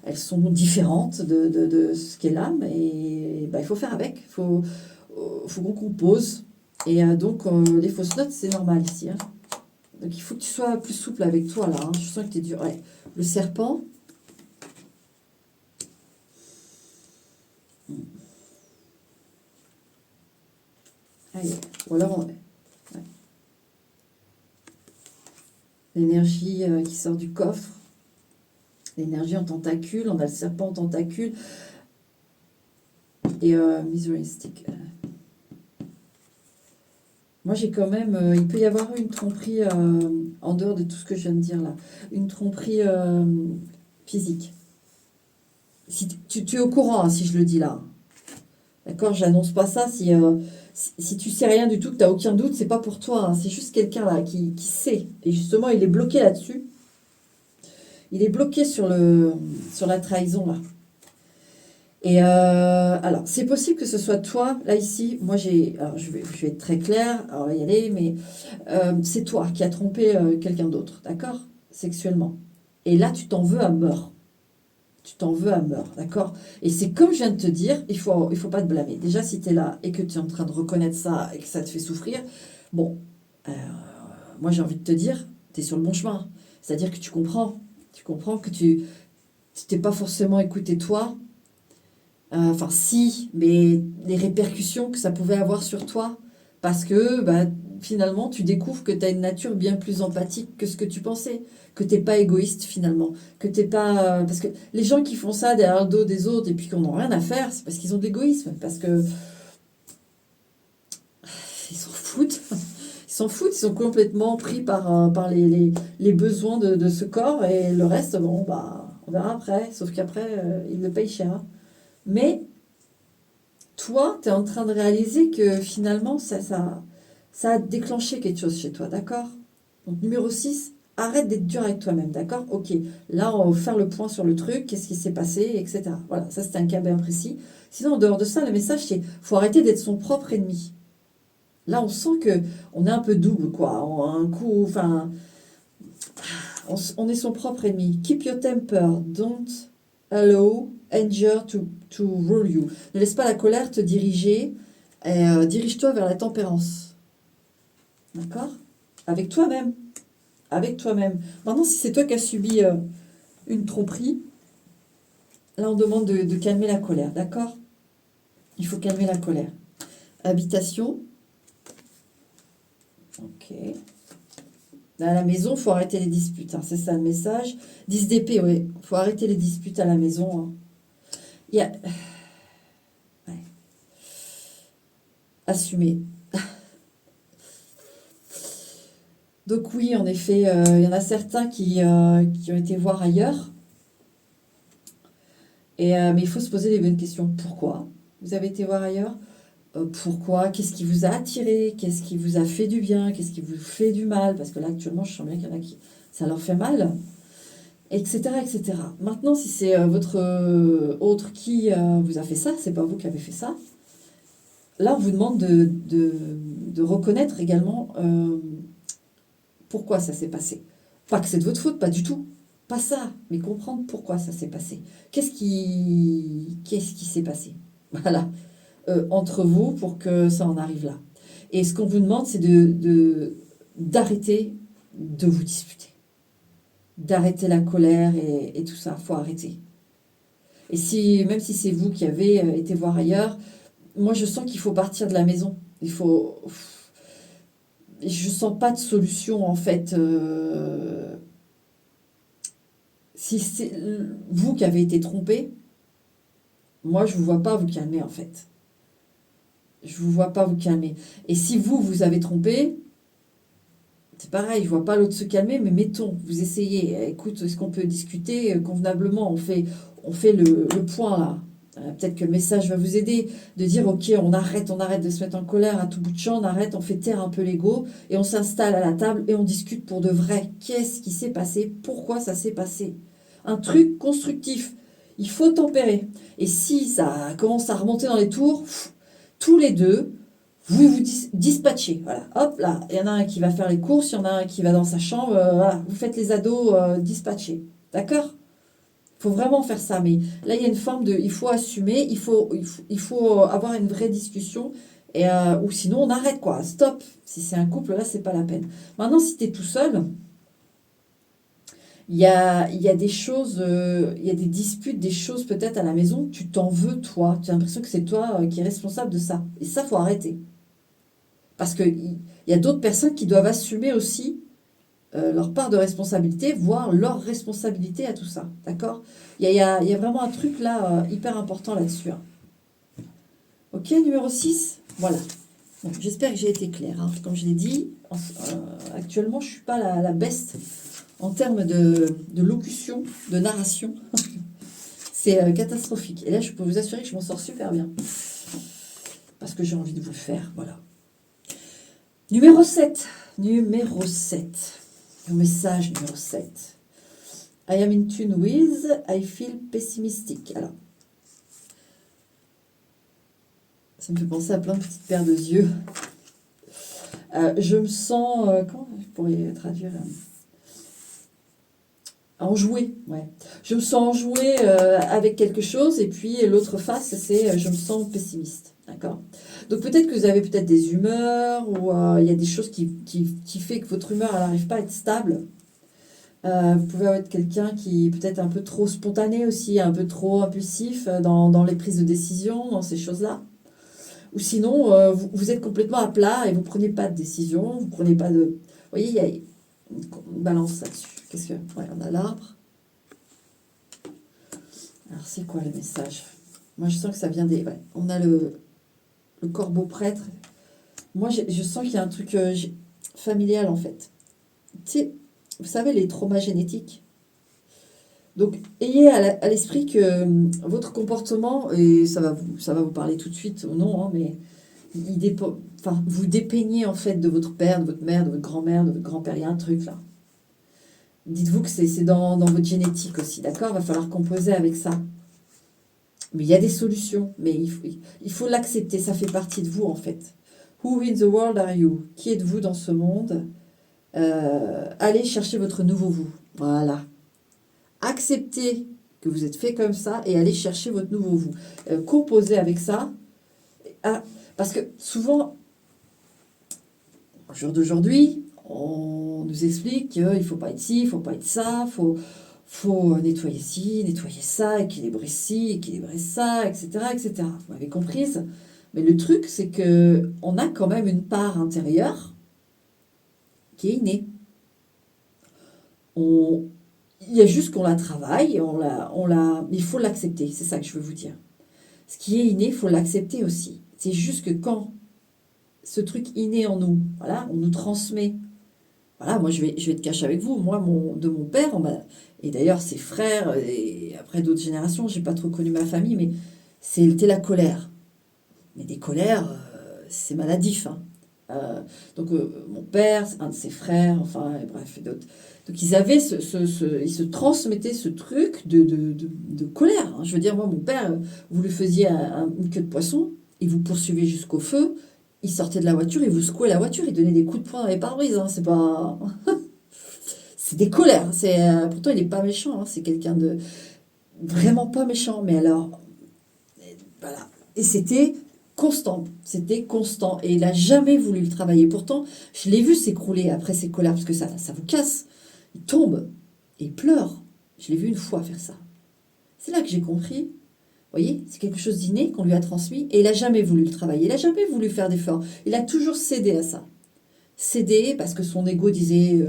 Speaker 1: elles sont différentes de ce qu'est l'âme. Et bah, il faut faire avec. Faut qu'on compose. Et donc, les fausses notes, c'est normal ici. Hein. Donc, il faut que tu sois plus souple avec toi, là. Hein. Je sens que tu es dur. Ouais. Le serpent. Allez. Ou alors, ouais. L'énergie qui sort du coffre. L'énergie en tentacule. On a le serpent en tentacule. Et Misery Stick. Moi, j'ai quand même... il peut y avoir une tromperie en dehors de tout ce que je viens de dire là. Une tromperie physique. Si tu es au courant, hein, si je le dis là. D'accord, j'annonce pas ça. Si tu sais rien du tout, que tu n'as aucun doute, c'est pas pour toi. Hein, c'est juste quelqu'un là qui sait. Et justement, il est bloqué là-dessus. Il est bloqué sur la trahison là. Et alors, c'est possible que ce soit toi, là, ici. Moi, alors, je vais être très claire, alors, on va y aller, mais c'est toi qui as trompé quelqu'un d'autre, d'accord? Sexuellement. Et là, tu t'en veux à mort. Tu t'en veux à mort, d'accord? Et c'est comme je viens de te dire, il faut pas te blâmer. Déjà, si tu es là et que tu es en train de reconnaître ça et que ça te fait souffrir, bon, moi, j'ai envie de te dire, tu es sur le bon chemin. C'est-à-dire que tu comprends. Tu comprends que tu t'es pas forcément écouté toi. Enfin, si, mais les répercussions que ça pouvait avoir sur toi. Parce que bah, finalement, tu découvres que tu as une nature bien plus empathique que ce que tu pensais. Que tu n'es pas égoïste finalement. Que t'es pas. Parce que les gens qui font ça derrière le dos des autres et puis qu'on n'a rien à faire, c'est parce qu'ils ont de l'égoïsme. Parce que. Ils s'en foutent. Ils s'en foutent. Ils sont complètement pris par les besoins de ce corps. Et le reste, bon, bah, on verra après. Sauf qu'après, ils le payent cher. Mais. Toi, tu es en train de réaliser que finalement, ça a déclenché quelque chose chez toi, d'accord? Donc, numéro 6, arrête d'être dur avec toi-même, d'accord? Ok, là, on va faire le point sur le truc, qu'est-ce qui s'est passé, etc. Voilà, ça, c'était un cas bien précis. Sinon, en dehors de ça, le message, c'est faut arrêter d'être son propre ennemi. Là, on sent que on est un peu double, quoi. Un coup, enfin, on est son propre ennemi. Keep your temper, don't allow anger to rule you. Ne laisse pas la colère te diriger. Et, dirige-toi vers la tempérance. D'accord? Avec toi-même. Avec toi-même. Maintenant, si c'est toi qui as subi une tromperie, là, on demande de calmer la colère. D'accord? Il faut calmer la colère. Habitation. Ok. À la maison, il faut arrêter les disputes. Hein. C'est ça le message. 10 d'épée, oui. Il faut arrêter les disputes à la maison. Hein. Il y a... Ouais. Assumer. Donc oui, en effet, il y en a certains qui ont été voir ailleurs. Mais il faut se poser les bonnes questions. Pourquoi vous avez été voir ailleurs? Pourquoi? Qu'est-ce qui vous a attiré? Qu'est-ce qui vous a fait du bien? Qu'est-ce qui vous fait du mal? Parce que là, actuellement, je sens bien qu'il y en a qui ça leur fait mal, etc., etc. Maintenant, si c'est votre autre qui vous a fait ça, c'est pas vous qui avez fait ça. Là, on vous demande de reconnaître également pourquoi ça s'est passé. Pas que c'est de votre faute, pas du tout. Pas ça, mais comprendre pourquoi ça s'est passé. Qu'est-ce qui s'est passé? Voilà. Entre vous pour que ça en arrive là. Et ce qu'on vous demande, c'est d'arrêter de vous disputer. D'arrêter la colère et tout ça. Il faut arrêter. Et même si c'est vous qui avez été voir ailleurs, moi je sens qu'il faut partir de la maison. Je sens pas de solution en fait. Si c'est vous qui avez été trompé, moi je vous vois pas vous calmer en fait. Je vous vois pas vous calmer. Et si vous avez trompé, c'est pareil, je vois pas l'autre se calmer, mais mettons, vous essayez. Écoute, est-ce qu'on peut discuter convenablement? On fait le point là. Peut-être que le message va vous aider de dire, ok, on arrête de se mettre en colère à tout bout de champ, on arrête, on fait taire un peu l'ego et on s'installe à la table et on discute pour de vrai. Qu'est-ce qui s'est passé? Pourquoi ça s'est passé? Un truc constructif. Il faut tempérer. Et si ça commence à remonter dans les tours, tous les deux, vous dispatchez. Voilà, hop là, il y en a un qui va faire les courses, il y en a un qui va dans sa chambre. Voilà, vous faites les ados dispatcher. D'accord? Il faut vraiment faire ça, mais là, il y a une forme de... Il faut assumer, il faut avoir une vraie discussion, ou sinon, on arrête, quoi. Stop. Si c'est un couple, là, c'est pas la peine. Maintenant, si tu es tout seul, il y a des choses, il y a des disputes, des choses peut-être à la maison, tu t'en veux, toi. Tu as l'impression que c'est toi qui es responsable de ça. Et ça, faut arrêter. Parce qu'il y a d'autres personnes qui doivent assumer aussi leur part de responsabilité, voire leur responsabilité à tout ça. D'accord? Il y a vraiment un truc là hyper important là-dessus. Hein. Ok, numéro 6. Voilà. Bon, j'espère que j'ai été claire. Hein. Comme je l'ai dit, actuellement, je ne suis pas la best en termes de locution, de narration. C'est catastrophique. Et là, je peux vous assurer que je m'en sors super bien. Parce que j'ai envie de vous le faire. Voilà. Numéro 7. Numéro 7. Le message numéro 7. I am in tune with, I feel pessimistic. Alors, ça me fait penser à plein de petites paires de yeux. Je me sens, comment je pourrais traduire enjouée, ouais. Je me sens enjouée avec quelque chose, et puis l'autre face, c'est je me sens pessimiste. D'accord? Donc peut-être que vous avez peut-être des humeurs, ou il y a des choses qui fait que votre humeur n'arrive pas à être stable. Vous pouvez être quelqu'un qui est peut-être un peu trop spontané aussi, un peu trop impulsif dans les prises de décision, dans ces choses-là. Ou sinon, vous êtes complètement à plat et vous ne prenez pas de décision, vous prenez pas de... Vous voyez, il y a une balance là-dessus. Qu'est-ce que... Ouais, on a l'arbre. Alors, c'est quoi le message? Moi, je sens que ça vient des... Ouais, on a le corbeau prêtre. Moi, je sens qu'il y a un truc familial, en fait. Tu sais, vous savez, les traumas génétiques. Donc, ayez à l'esprit que votre comportement, et ça va vous parler tout de suite ou non, hein, mais vous dépeignez en fait de votre père, de votre mère, de votre grand-mère, de votre grand-père. Il y a un truc là. Dites-vous que c'est dans votre génétique aussi, d'accord? Il va falloir composer avec ça. Mais il y a des solutions, mais il faut l'accepter, ça fait partie de vous en fait. Who in the world are you? Qui êtes-vous dans ce monde? Allez chercher votre nouveau vous. Voilà. Acceptez que vous êtes fait comme ça et allez chercher votre nouveau vous. Composez avec ça. Parce que souvent, au jour d'aujourd'hui, on nous explique qu'il ne faut pas être ci, il ne faut pas être ça, faut nettoyer ci, nettoyer ça, équilibrer ci, équilibrer ça, etc., etc. Vous m'avez comprise? Mais le truc, c'est que on a quand même une part intérieure qui est innée. Il y a juste qu'on la travaille, il faut l'accepter, c'est ça que je veux vous dire. Ce qui est inné, il faut l'accepter aussi. C'est juste que quand ce truc inné en nous, voilà, on nous transmet. Voilà, moi je vais te cacher avec vous, moi de mon père, et d'ailleurs ses frères, et après d'autres générations, j'ai pas trop connu ma famille, mais c'était la colère. Mais des colères, c'est maladif. Hein. Donc mon père, un de ses frères, enfin bref, et d'autres. Donc ils avaient ils se transmettaient ce truc de colère. Hein. Je veux dire, moi mon père, vous lui faisiez une queue de poisson, il vous poursuivait jusqu'au feu, il sortait de la voiture, il vous secouait la voiture, il donnait des coups de poing dans les pare-brises. Hein. C'est pas... c'est des colères. Pourtant il n'est pas méchant, hein. C'est quelqu'un de vraiment pas méchant. Mais alors, voilà. Et c'était constant. Et il n'a jamais voulu le travailler. Pourtant, je l'ai vu s'écrouler après ses colères, parce que ça vous casse. Il tombe et il pleure. Je l'ai vu une fois faire ça. C'est là que j'ai compris. Vous voyez, c'est quelque chose d'inné qu'on lui a transmis et il n'a jamais voulu le travailler. Il n'a jamais voulu faire d'efforts. Il a toujours cédé à ça. Cédé parce que son ego disait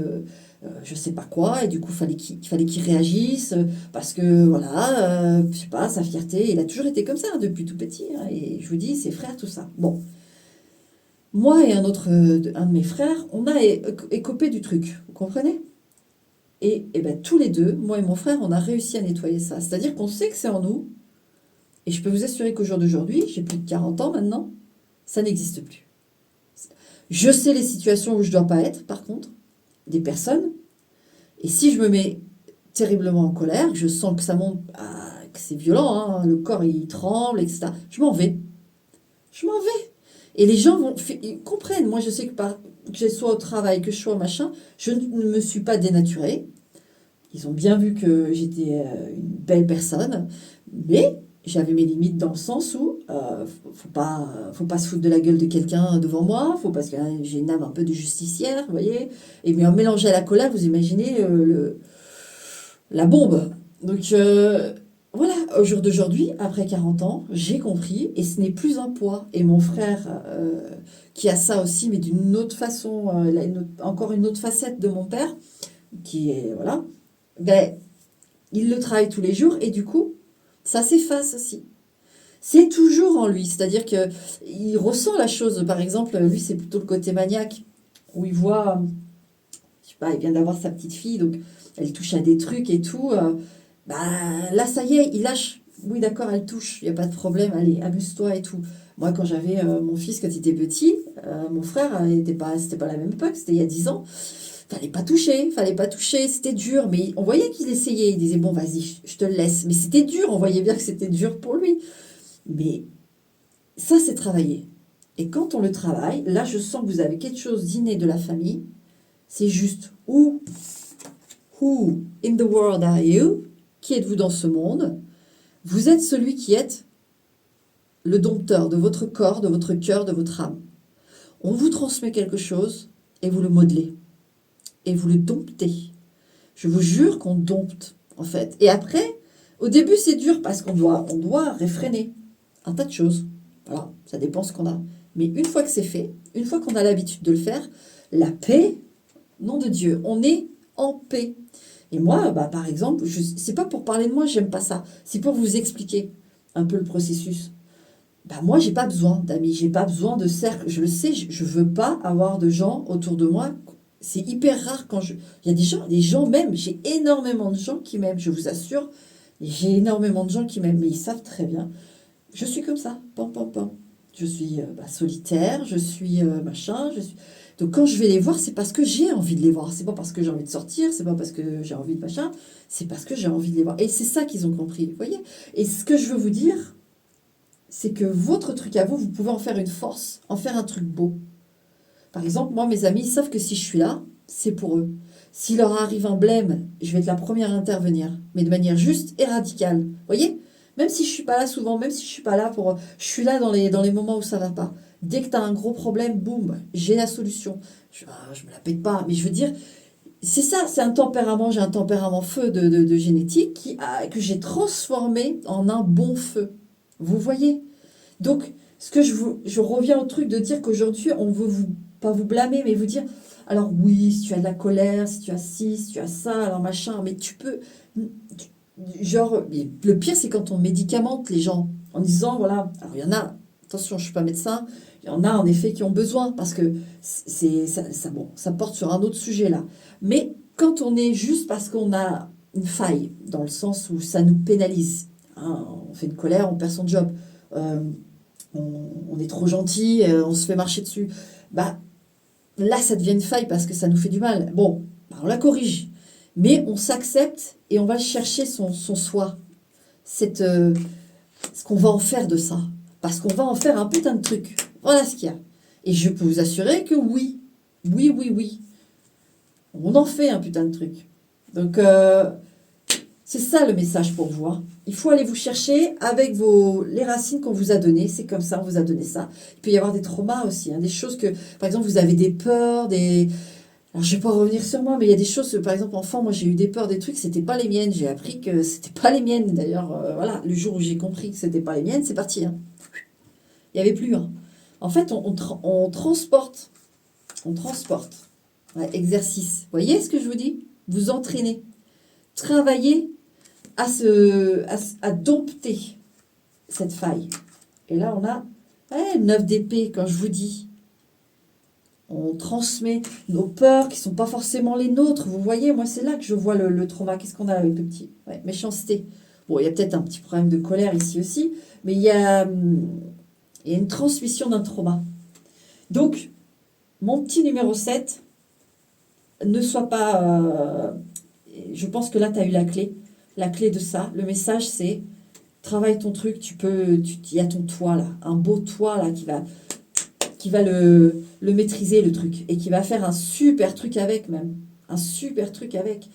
Speaker 1: je sais pas quoi, et du coup il fallait qu'il réagisse parce que voilà, je sais pas, sa fierté. Il a toujours été comme ça hein, depuis tout petit. Hein, et je vous dis, ses frères, tout ça. Bon. Moi et un de mes frères, on a écopé du truc. Vous comprenez? Et ben, tous les deux, moi et mon frère, on a réussi à nettoyer ça. C'est-à-dire qu'on sait que c'est en nous. Et je peux vous assurer qu'au jour d'aujourd'hui, j'ai plus de 40 ans maintenant, ça n'existe plus. Je sais les situations où je ne dois pas être, par contre, des personnes. Et si je me mets terriblement en colère, que je sens que ça monte, que c'est violent, hein, le corps il tremble, etc. Je m'en vais. Je m'en vais. Et les gens ils comprennent. Moi, je sais que que je sois au travail, que je sois au machin, je ne me suis pas dénaturée. Ils ont bien vu que j'étais une belle personne, mais j'avais mes limites dans le sens où faut pas se foutre de la gueule de quelqu'un devant moi, faut parce que j'ai une âme un peu de justicière, vous voyez. Et mais en mélangeant à la colère, vous imaginez la bombe. Donc voilà, au jour d'aujourd'hui, après 40 ans, j'ai compris et ce n'est plus un poids. Et mon frère, qui a ça aussi, mais d'une autre façon, il a encore une autre facette de mon père, qui est, voilà, ben, il le travaille tous les jours et du coup, ça s'efface aussi. C'est toujours en lui, c'est-à-dire que il ressent la chose. Par exemple, lui, c'est plutôt le côté maniaque, où il voit, je sais pas, il vient d'avoir sa petite fille, donc elle touche à des trucs et tout. Bah là, ça y est, il lâche. Oui, d'accord, elle touche, il n'y a pas de problème, allez, amuse-toi et tout. Moi, quand j'avais mon fils, quand il était petit, mon frère, c'était pas la même époque, c'était il y a 10 ans. Fallait pas toucher, c'était dur, mais on voyait qu'il essayait, il disait bon vas-y, je te le laisse, mais c'était dur, on voyait bien que c'était dur pour lui, mais ça c'est travaillé. Et quand on le travaille, là je sens que vous avez quelque chose d'inné de la famille, c'est juste who in the world are you? Qui êtes-vous dans ce monde? Vous êtes celui qui est le dompteur de votre corps, de votre cœur, de votre âme. On vous transmet quelque chose et vous le modelez. Et vous le domptez. Je vous jure qu'on dompte, en fait. Et après, au début, c'est dur parce on doit réfréner un tas de choses. Voilà, ça dépend ce qu'on a. Mais une fois que c'est fait, une fois qu'on a l'habitude de le faire, la paix, nom de Dieu, on est en paix. Et moi, bah, par exemple, c'est pas pour parler de moi, j'aime pas ça. C'est pour vous expliquer un peu le processus. Bah, moi, j'ai pas besoin d'amis, j'ai pas besoin de cercle. Je le sais, je veux pas avoir de gens autour de moi. C'est hyper rare quand je. Il y a des gens même, j'ai énormément de gens qui m'aiment, je vous assure. J'ai énormément de gens qui m'aiment, mais ils savent très bien. Je suis comme ça, pam, pam, pam. Je suis solitaire, je suis machin, je suis. Donc quand je vais les voir, c'est parce que j'ai envie de les voir. C'est pas parce que j'ai envie de sortir, c'est pas parce que j'ai envie de machin, c'est parce que j'ai envie de les voir. Et c'est ça qu'ils ont compris, vous voyez. Et ce que je veux vous dire, c'est que votre truc à vous, vous pouvez en faire une force, en faire un truc beau. Par exemple, moi, mes amis, ils savent que si je suis là, c'est pour eux. S'il leur arrive un blême, je vais être la première à intervenir, mais de manière juste et radicale. Vous voyez? Même si je suis pas là souvent, même si je suis pas là pour... Je suis là dans les moments où ça va pas. Dès que tu as un gros problème, boum, j'ai la solution. Je me la pète pas, mais je veux dire, c'est ça, c'est un tempérament, j'ai un tempérament feu de génétique que j'ai transformé en un bon feu. Vous voyez? Donc, je reviens au truc de dire qu'aujourd'hui, on veut pas vous blâmer, mais vous dire, alors oui, si tu as de la colère, si tu as ci, si tu as ça, alors machin, mais tu peux, genre, le pire, c'est quand on médicamente les gens, en disant, voilà, alors il y en a, attention, je suis pas médecin, il y en a en effet qui ont besoin, parce que bon, ça porte sur un autre sujet là. Mais quand on est juste parce qu'on a une faille, dans le sens où ça nous pénalise, hein, on fait une colère, on perd son job, euh, on est trop gentil, on se fait marcher dessus. Bah, là, ça devient une faille parce que ça nous fait du mal. Bon, bah, on la corrige. Mais on s'accepte et on va chercher son soi. Ce qu'on va en faire de ça. Parce qu'on va en faire un putain de truc. Voilà ce qu'il y a. Et je peux vous assurer que oui. Oui, oui, oui. On en fait un putain de truc. Donc, c'est ça le message pour vous. Hein. Il faut aller vous chercher avec les racines qu'on vous a données. C'est comme ça, on vous a donné ça. Il peut y avoir des traumas aussi. Hein, des choses que, par exemple, vous avez des peurs, des... Alors, je ne vais pas revenir sur moi, mais il y a des choses, par exemple, enfant, moi j'ai eu des peurs, des trucs, c'était pas les miennes. J'ai appris que c'était pas les miennes. D'ailleurs, voilà, le jour où j'ai compris que c'était pas les miennes, c'est parti. Hein. Il n'y avait plus. Hein. En fait, on transporte. On transporte. Ouais, exercice. Vous voyez ce que je vous dis? Vous entraînez. Travaillez à dompter cette faille. Et là, on a 9 d'épée, quand je vous dis. On transmet nos peurs qui ne sont pas forcément les nôtres. Vous voyez, moi, c'est là que je vois le trauma. Qu'est-ce qu'on a avec le petit? Ouais, méchanceté. Bon, il y a peut-être un petit problème de colère ici aussi, mais il y a une transmission d'un trauma. Donc, mon petit numéro 7, ne sois pas... je pense que là, tu as eu la clé. La clé de ça. Le message, c'est travaille ton truc. Il y a ton toit là. Un beau toit là qui va le maîtriser, le truc. Et qui va faire un super truc avec même. Un super truc avec.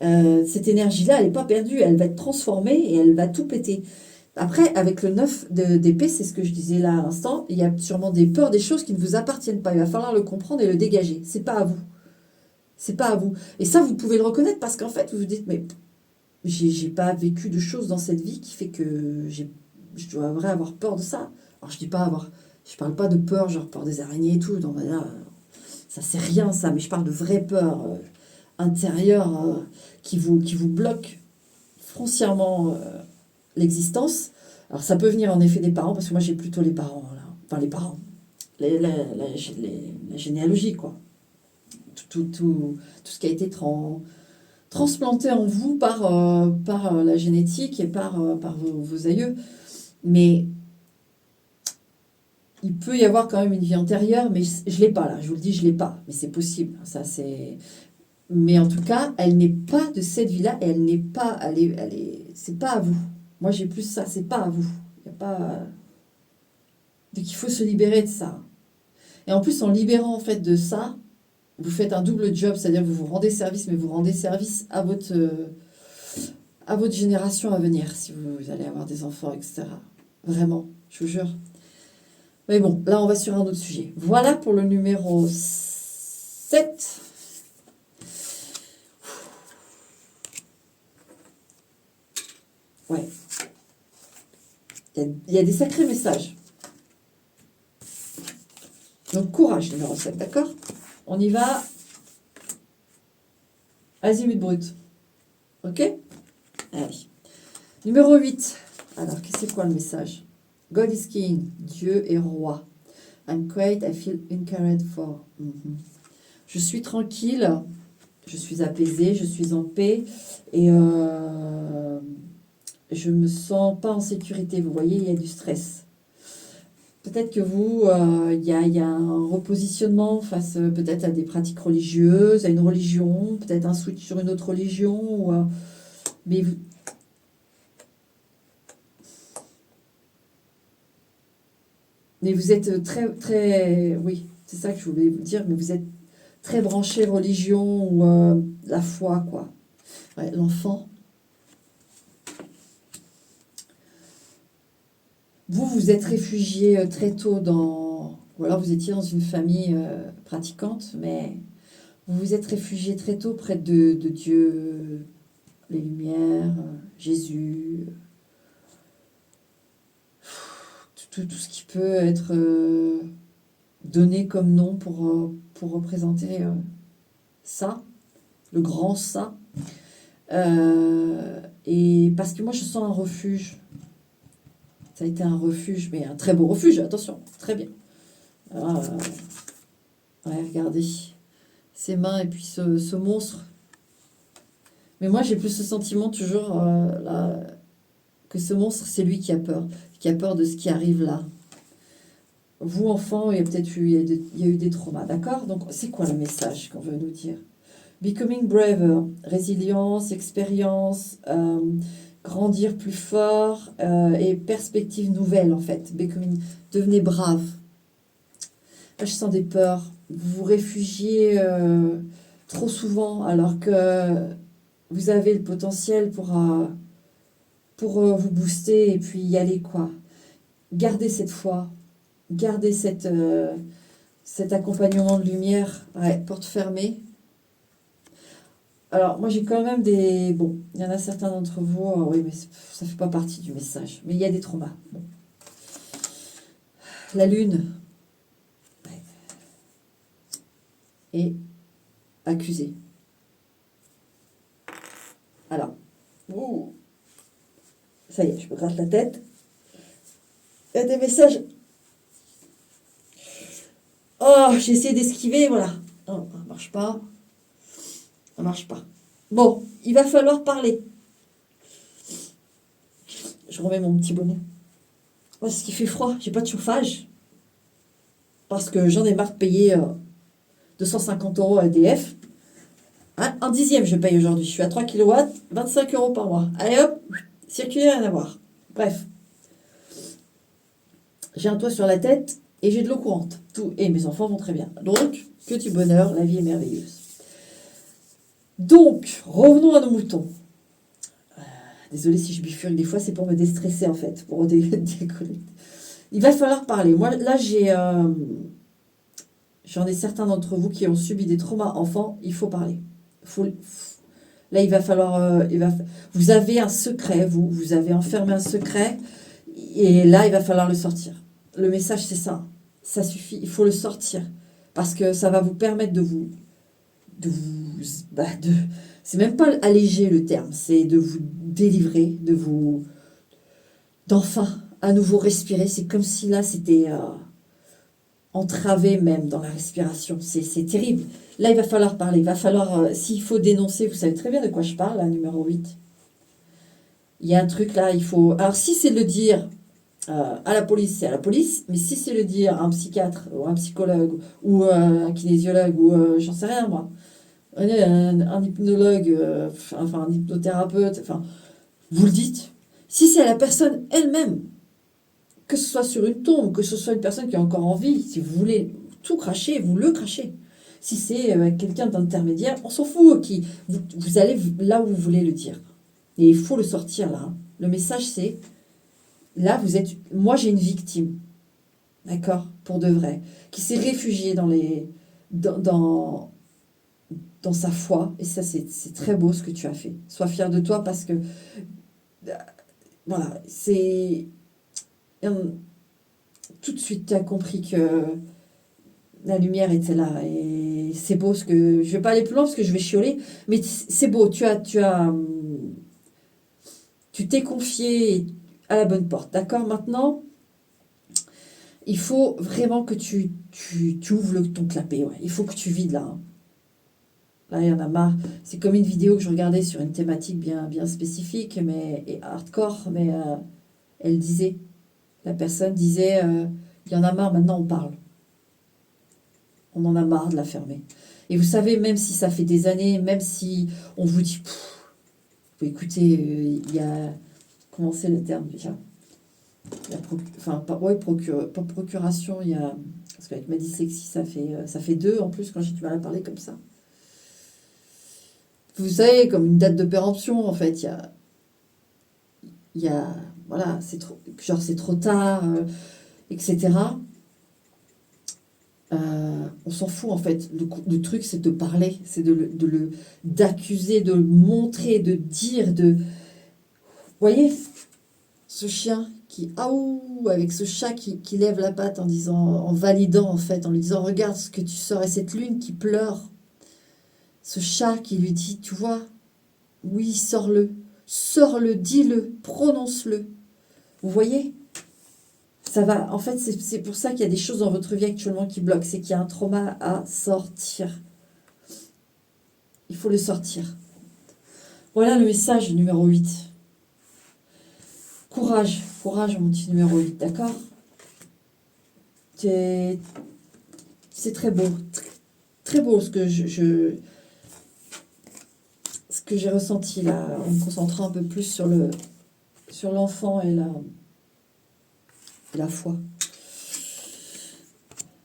Speaker 1: Cette énergie-là, elle n'est pas perdue. Elle va être transformée et elle va tout péter. Après, avec le 9 d'épée, c'est ce que je disais là à l'instant, il y a sûrement des peurs, des choses qui ne vous appartiennent pas. Il va falloir le comprendre et le dégager. C'est pas à vous. C'est pas à vous. Et ça, vous pouvez le reconnaître parce qu'en fait, vous vous dites, mais j'ai pas vécu de choses dans cette vie qui fait que je devrais avoir peur de ça. Alors, je parle pas de peur, genre peur des araignées et tout. Non, mais là, ça, c'est rien, ça. Mais je parle de vraie peur intérieure qui vous bloque foncièrement l'existence. Alors, ça peut venir en effet des parents, parce que moi, j'ai plutôt les parents, là. Enfin, les parents. La généalogie, quoi. Tout ce qui a été transplanté en vous par la génétique et par vos aïeux. Mais il peut y avoir quand même une vie antérieure, mais je ne l'ai pas là, je vous le dis, je ne l'ai pas. Mais c'est possible, ça c'est... Mais en tout cas, elle n'est pas de cette vie-là, et elle n'est pas... c'est pas à vous. Moi j'ai plus ça, c'est pas à vous. Il y a pas... Donc il faut se libérer de ça. Et en plus, en libérant en fait de ça, vous faites un double job, c'est-à-dire que vous vous rendez service, mais vous rendez service à votre génération à venir, si vous allez avoir des enfants, etc. Vraiment, je vous jure. Mais bon, là, on va sur un autre sujet. Voilà pour le numéro 7. Ouais. Il y a des sacrés messages. Donc, courage, numéro 7, d'accord? On y va. Azimut brut. Ok? Allez. Numéro 8. Alors, c'est quoi le message? God is king. Dieu est roi. I'm quiet, I feel uncared for. Je suis tranquille, je suis apaisée, je suis en paix et je me sens pas en sécurité. Vous voyez, il y a du stress. Peut-être que vous, il y a un repositionnement face peut-être à des pratiques religieuses, à une religion, peut-être un switch sur une autre religion. Mais vous êtes très, très... Oui, c'est ça que je voulais vous dire, mais vous êtes très branché religion ou la foi, quoi. Ouais, l'enfant. Vous êtes réfugié très tôt dans... Ou alors vous étiez dans une famille pratiquante, mais vous vous êtes réfugié très tôt près de Dieu, les Lumières, Jésus, tout ce qui peut être donné comme nom pour représenter ça, le grand ça. Et parce que moi je sens un refuge. Ça a été un refuge, mais un très beau refuge, attention, très bien. Alors, ouais, regardez, ses mains et puis ce monstre. Mais moi j'ai plus ce sentiment toujours là, que ce monstre, c'est lui qui a peur de ce qui arrive là. Vous, enfants, il y a peut-être eu des traumas, d'accord? Donc, c'est quoi le message qu'on veut nous dire? Becoming braver, résilience, expérience, grandir plus fort et perspectives nouvelles, en fait. Devenez brave. Là, je sens des peurs. Vous vous réfugiez trop souvent alors que vous avez le potentiel pour vous booster et puis y aller, quoi. Gardez cette foi. Gardez cet accompagnement de lumière, ouais, porte fermée. Alors, moi, j'ai quand même des... Bon, il y en a certains d'entre vous, oui, mais ça ne fait pas partie du message. Mais il y a des traumas. Bon. La lune ouais. est accusée. Alors, ça y est, je me gratte la tête. Il y a des messages... Oh, j'ai essayé d'esquiver, voilà. Non, ça ne marche pas. Ça ne marche pas. Bon, il va falloir parler. je remets mon petit bonnet. Parce qu'il fait froid, j'ai pas de chauffage. Parce que j'en ai marre de payer 250 € à EDF. Hein, un dixième je paye aujourd'hui. Je suis à 3 kilowatts, 25 € par mois. Allez hop, circuler, rien à voir. Bref. J'ai un toit sur la tête et j'ai de l'eau courante. Tout. Et mes enfants vont très bien. Donc, que du bonheur, la vie est merveilleuse. Donc, revenons à nos moutons. Désolée si je bifurque des fois, c'est pour me déstresser en fait, pour décoller. Il va falloir parler. Moi, là, j'en ai certains d'entre vous qui ont subi des traumas enfants. Il faut parler. Là, il va falloir. Vous avez un secret, vous avez enfermé un secret, et là, il va falloir le sortir. Le message, c'est ça. Ça suffit. Il faut le sortir parce que ça va vous permettre c'est même pas alléger le terme, c'est de vous délivrer, d'enfin à nouveau respirer. C'est comme si là c'était entravé même dans la respiration. C'est terrible. Là, il va falloir parler. Il va falloir, s'il faut dénoncer, vous savez très bien de quoi je parle, là, numéro 8. Il y a un truc là, il faut. Alors, si c'est le dire à la police, c'est à la police, mais si c'est le dire à un psychiatre, ou un psychologue, ou un kinésiologue, ou j'en sais rien moi, un hypnologue, enfin un hypnothérapeute, enfin, vous le dites. Si c'est à la personne elle-même, que ce soit sur une tombe, que ce soit une personne qui est encore en vie, si vous voulez tout cracher, vous le crachez. Si c'est quelqu'un d'intermédiaire, on s'en fout. Vous allez là où vous voulez le dire. Et il faut le sortir là. Hein. Le message c'est, là vous êtes, moi j'ai une victime, d'accord, pour de vrai, qui s'est réfugiée dans sa foi. Et ça c'est très beau ce que tu as fait. Sois fier de toi parce que, voilà, c'est... Tout de suite, tu as compris que la lumière était là. Et c'est beau ce que... Je vais pas aller plus loin parce que je vais chioler. Mais c'est beau. Tu t'es confié à la bonne porte. D'accord? Maintenant, il faut vraiment que tu ouvres ton clapet. Ouais. Il faut que tu vides là. Hein. Là, il y en a marre. C'est comme une vidéo que je regardais sur une thématique bien, bien spécifique et hardcore. Mais elle disait... La personne disait, il y en a marre, maintenant on parle. On en a marre de la fermer. Et vous savez, même si ça fait des années, même si on vous dit, écoutez, il y a, comment c'est le terme déjà? Pas procuration, il y a, parce qu'avec ma dyslexie, ça fait deux en plus quand j'ai du mal à parler comme ça. Vous savez, comme une date de péremption, en fait, il y a voilà, c'est trop tard, etc. On s'en fout en fait. Le truc, c'est de parler, c'est d'accuser, de le montrer, de dire, Vous voyez, ce chien avec ce chat qui lève la patte en disant, en validant en fait, en lui disant, regarde ce que tu sors, et cette lune qui pleure. Ce chat qui lui dit, tu vois, oui, sors-le, dis-le, prononce-le. Vous voyez? Ça va. En fait, c'est pour ça qu'il y a des choses dans votre vie actuellement qui bloquent. C'est qu'il y a un trauma à sortir. Il faut le sortir. Voilà le message numéro 8. Courage. Courage, mon petit numéro 8, d'accord? C'est très beau. Très beau ce que ce que j'ai ressenti là, en me concentrant un peu plus sur l'enfant et la foi.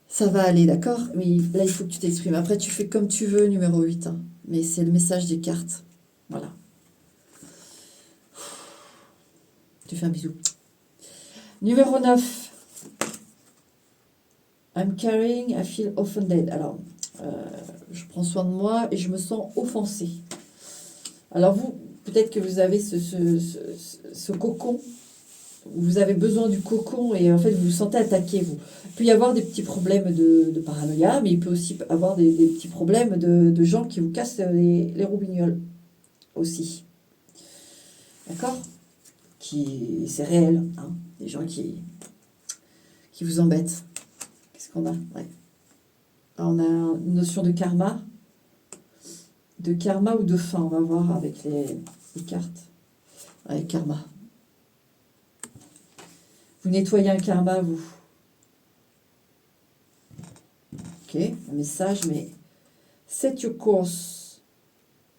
Speaker 1: Ça va aller, d'accord? Mais là, il faut que tu t'exprimes. Après, tu fais comme tu veux, numéro 8. Hein. Mais c'est le message des cartes. Voilà. Tu fais un bisou. Numéro 9. I'm carrying, I feel offended. Alors, je prends soin de moi et je me sens offensée. Alors vous, peut-être que vous avez ce cocon. Vous avez besoin du cocon et en fait vous vous sentez attaqué. Il peut y avoir des petits problèmes de paranoïa, mais il peut aussi avoir des petits problèmes de gens qui vous cassent les roubignoles aussi. D'accord? C'est réel, hein? Des gens qui vous embêtent. Qu'est-ce qu'on a? Ouais. Alors, on a une notion de karma ou de fin, on va voir avec les cartes. Ouais, karma. Vous nettoyez un karma, vous. Ok, un message, mais set your course.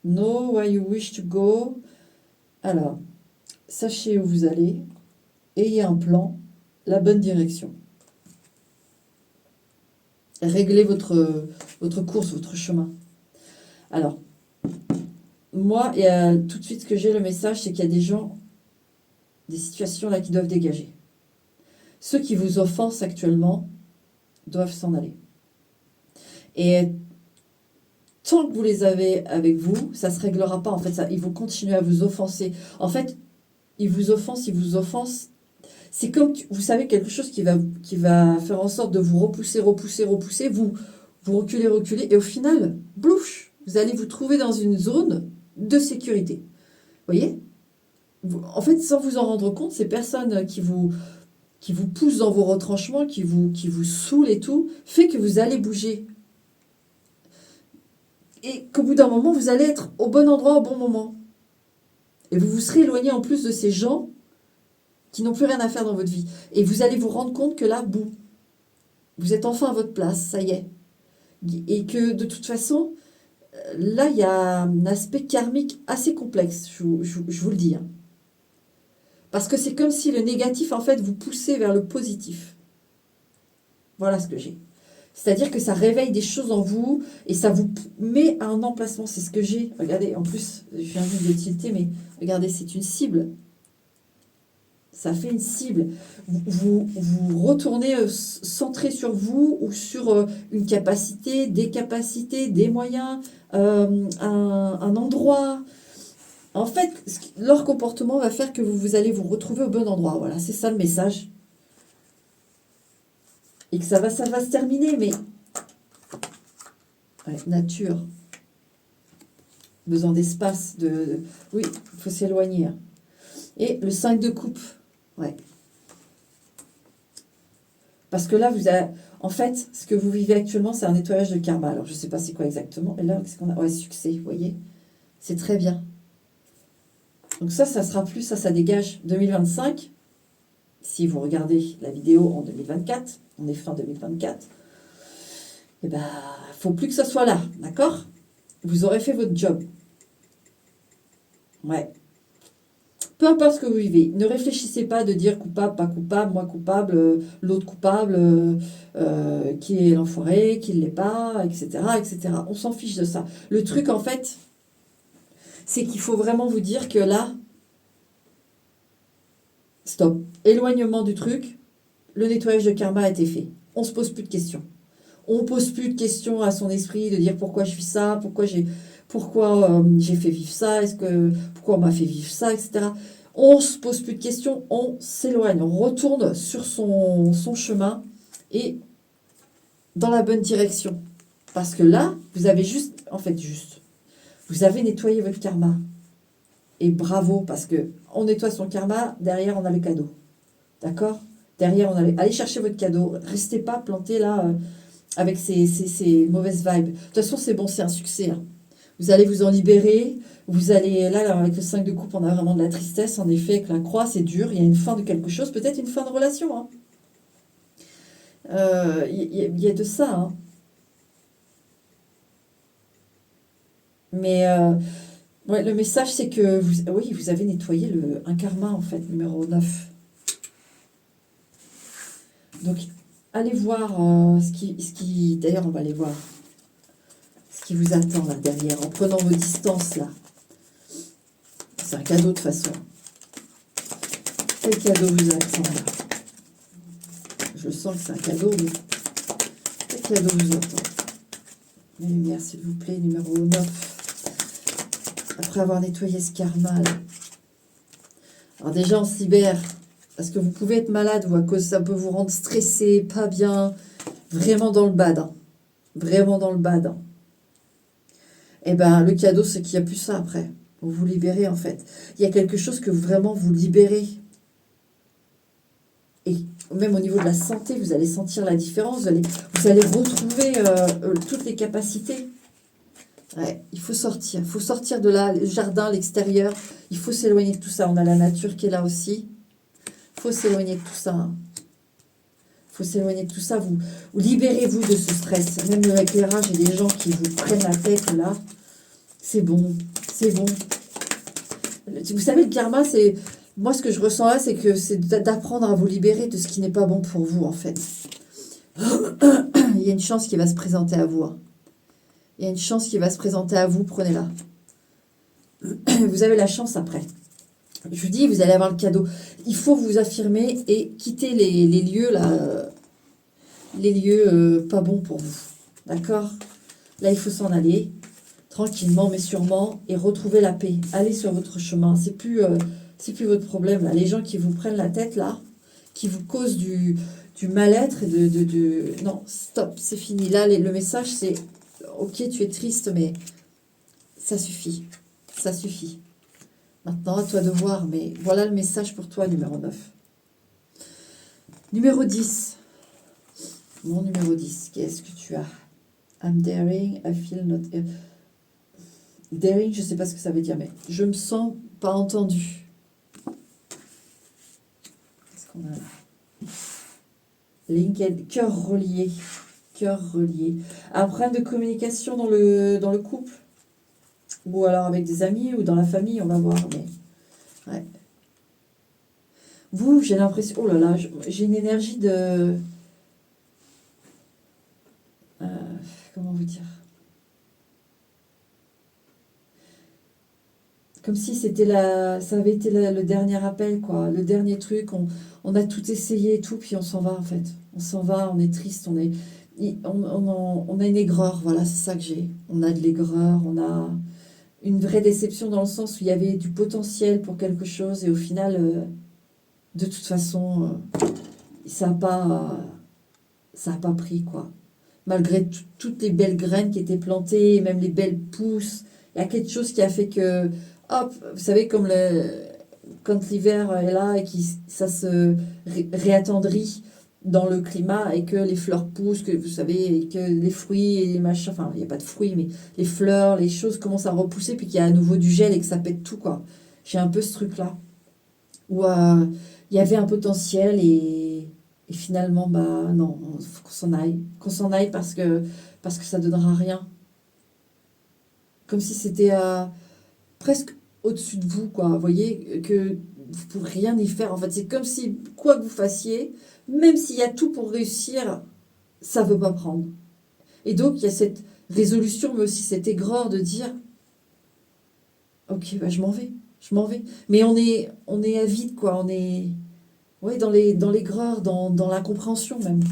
Speaker 1: Know where you wish to go. Alors, sachez où vous allez. Ayez un plan, la bonne direction. Réglez votre course, votre chemin. Alors, moi, et tout de suite, ce que j'ai, le message, c'est qu'il y a des gens, des situations là qui doivent dégager. Ceux qui vous offensent actuellement doivent s'en aller. Et tant que vous les avez avec vous, ça ne se réglera pas. En fait, ils vont continuer à vous offenser. En fait, ils vous offensent. C'est comme, vous savez, quelque chose qui va faire en sorte de vous repousser. Vous reculez. Et au final, blouche, vous allez vous trouver dans une zone de sécurité. Vous voyez? En fait, sans vous en rendre compte, ces personnes qui vous poussent dans vos retranchements, qui vous saoulent et tout, fait que vous allez bouger. Et qu'au bout d'un moment, vous allez être au bon endroit au bon moment. Et vous vous serez éloigné en plus de ces gens qui n'ont plus rien à faire dans votre vie. Et vous allez vous rendre compte que là, boum, vous êtes enfin à votre place, ça y est. Et que de toute façon, là, il y a un aspect karmique assez complexe, je vous le dis. Hein. Parce que c'est comme si le négatif, en fait, vous poussait vers le positif. Voilà ce que j'ai. C'est-à-dire que ça réveille des choses en vous et ça vous met à un emplacement. C'est ce que j'ai. Regardez, en plus, je viens juste de tilter, mais regardez, c'est une cible. Ça fait une cible. Vous retournez centré sur vous ou sur une capacité, des capacités, des moyens, un endroit. En fait, leur comportement va faire que vous allez vous retrouver au bon endroit. Voilà, c'est ça le message. Et que ça va se terminer, mais... Ouais, nature. Besoin d'espace. Oui, il faut s'éloigner. Hein. Et le 5 de coupe. Ouais. Parce que là, en fait, ce que vous vivez actuellement, c'est un nettoyage de karma. Alors, je ne sais pas c'est quoi exactement. Et là, qu'est-ce qu'on a? Ouais, succès, vous voyez. C'est très bien. Donc ça sera plus, ça dégage 2025. Si vous regardez la vidéo en 2024, on est fin 2024, eh ben, faut plus que ça soit là, d'accord? Vous aurez fait votre job. Ouais. Peu importe ce que vous vivez, ne réfléchissez pas de dire coupable, pas coupable, moi coupable, l'autre coupable, qui est l'enfoiré, qui ne l'est pas, etc., etc. On s'en fiche de ça. Le truc, en fait, c'est qu'il faut vraiment vous dire que là, stop, éloignement du truc, le nettoyage de karma a été fait. On ne se pose plus de questions. On ne pose plus de questions à son esprit de dire pourquoi je suis ça, pourquoi j'ai fait vivre ça, pourquoi on m'a fait vivre ça, etc. On ne se pose plus de questions, on s'éloigne, on retourne sur son chemin et dans la bonne direction. Parce que là, vous avez vous avez nettoyé votre karma. Et bravo, parce que on nettoie son karma, derrière on a le cadeau. D'accord? Derrière, allez chercher votre cadeau. Restez pas planté là avec ces mauvaises vibes. De toute façon, c'est bon, c'est un succès. Hein. Vous allez vous en libérer. Vous allez, là, avec le 5 de coupe, on a vraiment de la tristesse. En effet, avec la croix, c'est dur. Il y a une fin de quelque chose, peut-être une fin de relation. Hein. Il y a de ça. Hein. Mais ouais, le message, c'est que vous avez nettoyé un karma, en fait, numéro 9. Donc, allez voir ce qui... D'ailleurs, on va aller voir ce qui vous attend là derrière, en prenant vos distances là. C'est un cadeau de toute façon. Quel cadeau vous attend là? Je sens que c'est un cadeau, mais quel cadeau vous attend? Les lumières, s'il vous plaît, numéro 9. Après avoir nettoyé ce karma là. Alors déjà, on se libère. Parce que vous pouvez être malade ou à cause ça peut vous rendre stressé, pas bien, vraiment dans le bad. Hein. Vraiment dans le bad. Hein. Eh bien, le cadeau, c'est qu'il n'y a plus ça après. Vous vous libérez, en fait. Il y a quelque chose que vraiment vous libérez. Et même au niveau de la santé, vous allez sentir la différence. Vous allez retrouver toutes les capacités. Ouais, il faut sortir. Il faut sortir de là, le jardin, l'extérieur. Il faut s'éloigner de tout ça. On a la nature qui est là aussi. faut s'éloigner de tout ça. Hein. Faut s'éloigner de tout ça. Vous libérez-vous de ce stress. Même le éclairage et des gens qui vous prennent la tête là. C'est bon. C'est bon. Vous savez, le karma, c'est... Moi, ce que je ressens là, c'est que c'est d'apprendre à vous libérer de ce qui n'est pas bon pour vous, en fait. Il y a une chance qui va se présenter à vous. Hein. Il y a une chance qui va se présenter à vous, prenez-la. Vous avez la chance après. Je vous dis, vous allez avoir le cadeau. Il faut vous affirmer et quitter les lieux, là, les lieux pas bons pour vous. D'accord? Là, il faut s'en aller, tranquillement, mais sûrement, et retrouver la paix. Allez sur votre chemin. C'est plus votre problème, là. Les gens qui vous prennent la tête, là, qui vous causent du mal-être et Non, stop, c'est fini. Là, le message, c'est... Ok, tu es triste, mais ça suffit. Ça suffit. Maintenant, à toi de voir, mais voilà le message pour toi, numéro 9. Numéro 10. Mon numéro 10, qu'est-ce que tu as? I'm daring, I feel not... Daring, je ne sais pas ce que ça veut dire, mais je me sens pas entendu. Qu'est-ce qu'on a là? Linked, cœur relié. Cœur relié. Un problème de communication dans le couple? Ou alors avec des amis ou dans la famille, on va voir. Mais ouais. Vous, j'ai l'impression... Oh là là, j'ai une énergie de... comment vous dire? Comme si ça avait été le dernier appel, quoi. Le dernier truc. On a tout essayé et tout, puis on s'en va, en fait. On s'en va, on est triste, on a une aigreur, voilà, c'est ça que j'ai. On a de l'aigreur, on a une vraie déception dans le sens où il y avait du potentiel pour quelque chose et au final, de toute façon, ça n'a pas pris, quoi. Malgré toutes les belles graines qui étaient plantées, même les belles pousses, il y a quelque chose qui a fait que, hop, vous savez, comme quand l'hiver est là et que ça se réattendrit dans le climat et que les fleurs poussent, que vous savez, et que les fruits et les machins, enfin, il n'y a pas de fruits, mais les fleurs, les choses commencent à repousser, puis qu'il y a à nouveau du gel et que ça pète tout, quoi. J'ai un peu ce truc-là, où il y avait un potentiel et finalement, bah non, il faut qu'on s'en aille parce que ça ne donnera rien. Comme si c'était presque au-dessus de vous, quoi. Vous voyez, que vous ne pourrez rien y faire. En fait, c'est comme si, quoi que vous fassiez, même s'il y a tout pour réussir, ça ne veut pas prendre. Et donc, il y a cette résolution, mais aussi cette aigreur de dire, ok, bah, je m'en vais. Mais on est avide, quoi. On est dans l'aigreur, dans l'incompréhension même.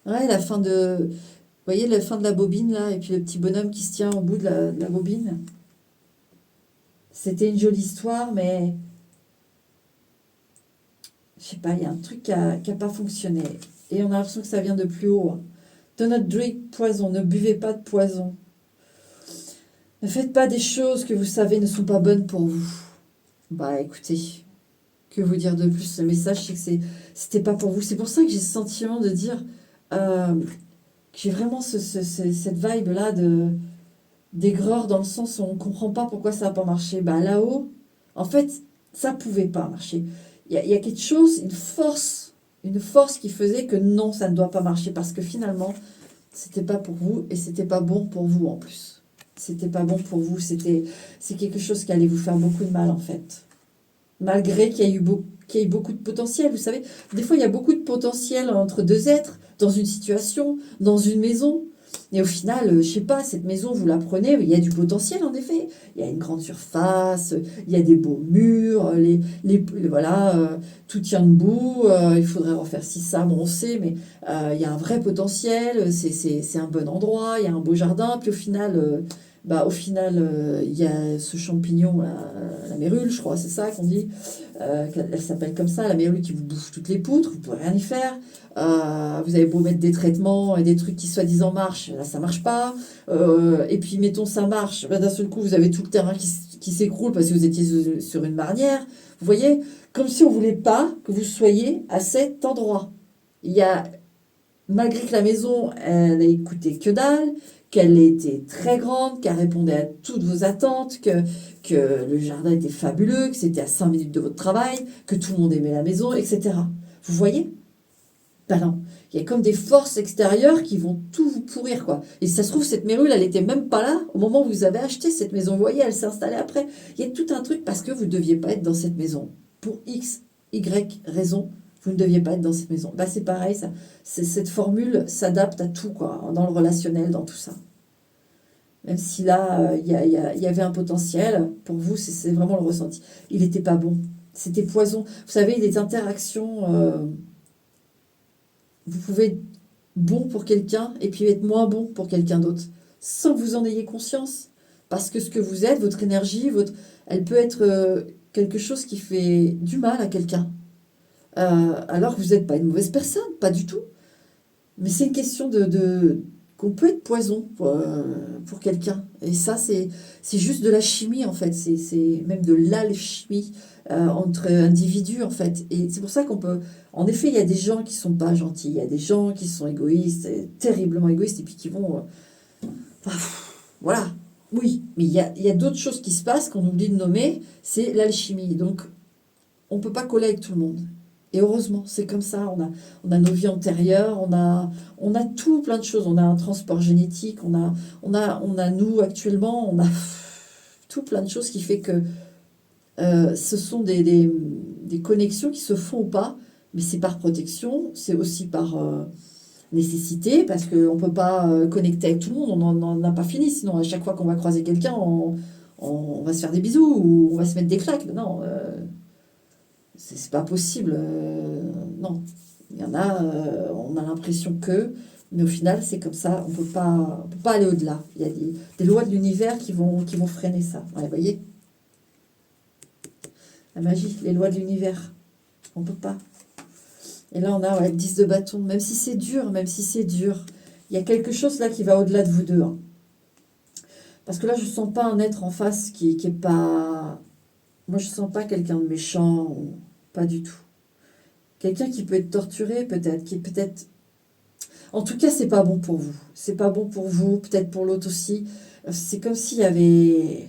Speaker 1: Ouais, la fin de... Vous voyez la fin de la bobine, là, et puis le petit bonhomme qui se tient au bout de la bobine. C'était une jolie histoire, mais... Je sais pas, il y a un truc qui a pas fonctionné. Et on a l'impression que ça vient de plus haut. Hein. Do not drink poison. Ne buvez pas de poison. Ne faites pas des choses que vous savez ne sont pas bonnes pour vous. Bah écoutez, que vous dire de plus? Le message, c'est que c'était pas pour vous. C'est pour ça que j'ai ce sentiment de dire que j'ai vraiment cette vibe-là d'aigreur dans le sens où on ne comprend pas pourquoi ça n'a pas marché. Bah là-haut, en fait, ça ne pouvait pas marcher. Il y a quelque chose, une force qui faisait que non, ça ne doit pas marcher parce que finalement, c'était pas pour vous et c'était pas bon pour vous en plus. C'était pas bon pour vous, c'est quelque chose qui allait vous faire beaucoup de mal en fait. Malgré qu'il y ait beaucoup de potentiel, vous savez, des fois il y a beaucoup de potentiel entre deux êtres, dans une situation, dans une maison. Et au final, je sais pas, cette maison, vous la prenez, il y a du potentiel en effet. Il y a une grande surface, il y a des beaux murs, voilà, tout tient debout. Il faudrait refaire ci, ça, bon, on sait, mais il y a un vrai potentiel. C'est un bon endroit, il y a un beau jardin. Puis au final, il y a ce champignon, la mérule, je crois, c'est ça qu'on dit. Elle s'appelle comme ça, la mérule qui vous bouffe toutes les poutres, vous ne pouvez rien y faire. Vous avez beau mettre des traitements et des trucs qui soi-disant marchent, là ça marche pas. Et puis mettons ça marche, d'un seul coup vous avez tout le terrain qui s'écroule parce que vous étiez sur une marnière. Vous voyez, comme si on voulait pas que vous soyez à cet endroit. Il y a, malgré que la maison elle ait coûté que dalle, qu'elle était très grande, qu'elle répondait à toutes vos attentes, que le jardin était fabuleux, que c'était à 5 minutes de votre travail, que tout le monde aimait la maison, etc. Vous voyez? Ben non. Il y a comme des forces extérieures qui vont tout vous pourrir, quoi. Et si ça se trouve, cette mérule, elle était même pas là au moment où vous avez acheté cette maison. Vous voyez, elle s'est installée après. Il y a tout un truc parce que vous ne deviez pas être dans cette maison. Pour X, Y raison, vous ne deviez pas être dans cette maison. Ben, c'est pareil, ça. Cette formule s'adapte à tout, quoi, dans le relationnel, dans tout ça. Même si là, il y avait un potentiel, pour vous, c'est vraiment le ressenti. Il n'était pas bon. C'était poison. Vous savez, des interactions, vous pouvez être bon pour quelqu'un et puis être moins bon pour quelqu'un d'autre, sans que vous en ayez conscience. Parce que ce que vous êtes, votre énergie, elle peut être quelque chose qui fait du mal à quelqu'un. Alors que vous n'êtes pas une mauvaise personne, pas du tout. Mais c'est une question qu'on peut être poison pour quelqu'un. Et ça, c'est juste de la chimie, en fait. C'est même de l'alchimie entre individus, en fait. Et c'est pour ça qu'on peut... En effet, il y a des gens qui sont pas gentils. Il y a des gens qui sont égoïstes, terriblement égoïstes, et puis qui vont... voilà. Oui, mais il y a d'autres choses qui se passent qu'on oublie de nommer. C'est l'alchimie. Donc, on ne peut pas coller avec tout le monde. Et heureusement, c'est comme ça. On a nos vies antérieures, on a tout plein de choses. On a un transport génétique, on a nous actuellement, on a tout plein de choses qui fait que ce sont des connexions qui se font ou pas, mais c'est par protection, c'est aussi par nécessité, parce qu'on ne peut pas connecter avec tout le monde, on n'en a pas fini. Sinon, à chaque fois qu'on va croiser quelqu'un, on va se faire des bisous ou on va se mettre des claques. Non. C'est pas possible. Non. Il y en a, on a l'impression que, mais au final, c'est comme ça. On peut pas aller au-delà. Il y a des lois de l'univers qui vont freiner ça. Ouais, vous voyez? La magie, les lois de l'univers. On peut pas. Et là, on a 10 de bâton. Même si c'est dur, il y a quelque chose là qui va au-delà de vous deux. Hein. Parce que là, je sens pas un être en face qui est pas... Moi, je sens pas quelqu'un de méchant, ou pas du tout. Quelqu'un qui peut être torturé, peut-être, qui est peut-être... En tout cas, c'est pas bon pour vous. C'est pas bon pour vous, peut-être pour l'autre aussi. C'est comme s'il y avait...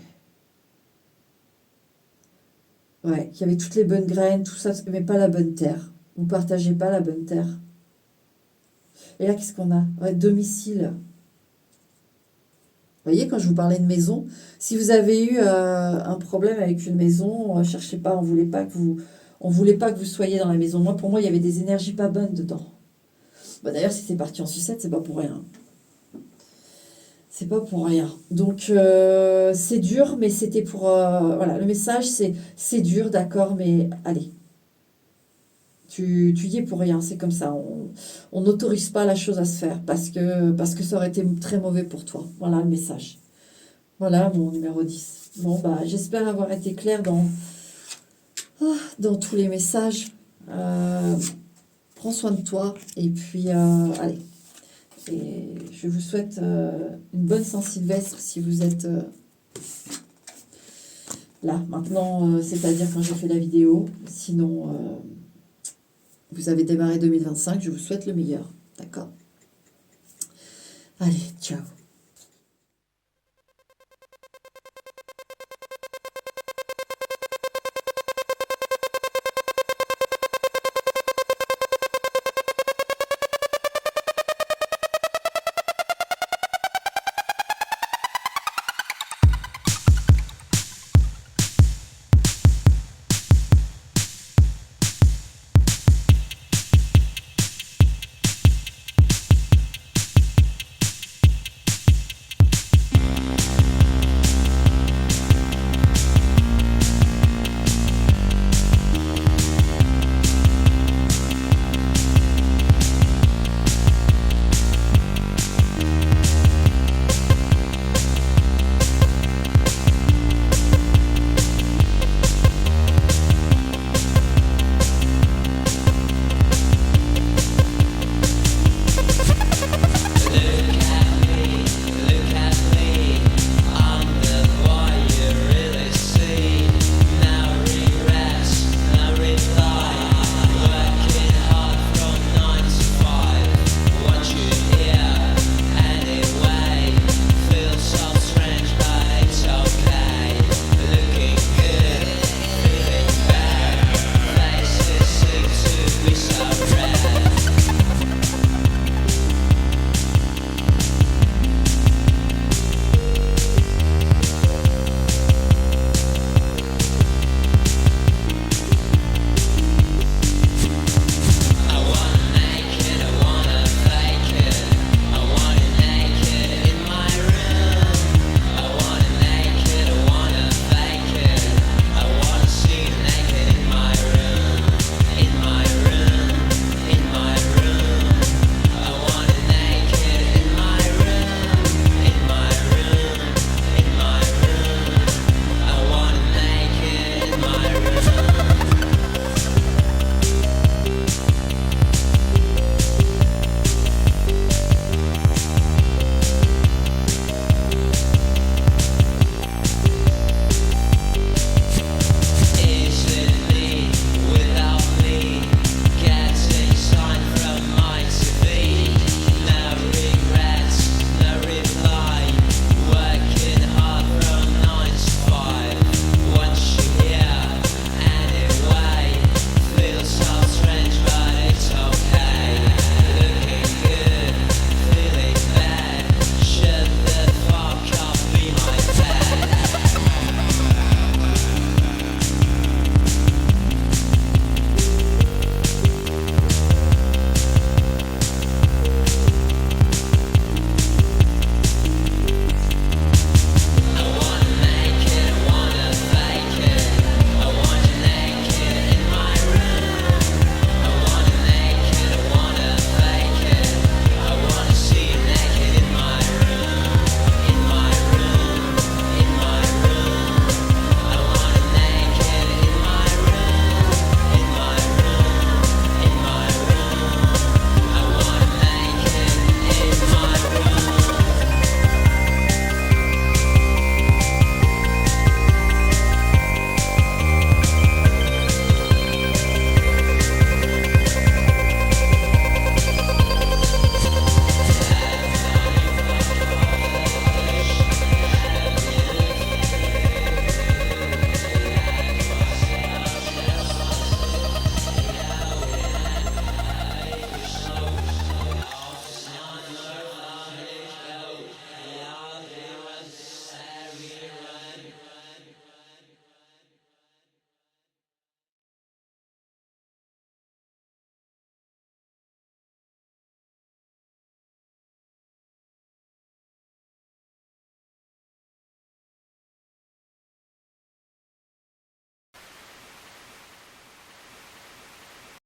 Speaker 1: Ouais, qu'il y avait toutes les bonnes graines, tout ça, mais pas la bonne terre. Vous partagez pas la bonne terre. Et là, qu'est-ce qu'on a? Ouais, domicile. Vous voyez, quand je vous parlais de maison, si vous avez eu un problème avec une maison, cherchez pas, on voulait pas que vous soyez dans la maison. Moi, pour moi, il y avait des énergies pas bonnes dedans. Bah, d'ailleurs, si c'est parti en sucette, c'est pas pour rien. C'est pas pour rien. Donc, c'est dur, mais c'était pour... voilà, le message, c'est dur, d'accord, mais allez. Tu y es pour rien, c'est comme ça. On n'autorise pas la chose à se faire parce que ça aurait été très mauvais pour toi. Voilà le message. Voilà mon numéro 10. Bon, bah, j'espère avoir été claire dans tous les messages. Prends soin de toi et puis, allez. Et je vous souhaite une bonne Saint-Sylvestre si vous êtes là. Maintenant, c'est-à-dire quand j'ai fait la vidéo. Sinon, vous avez démarré 2025. Je vous souhaite le meilleur. D'accord? Allez, ciao.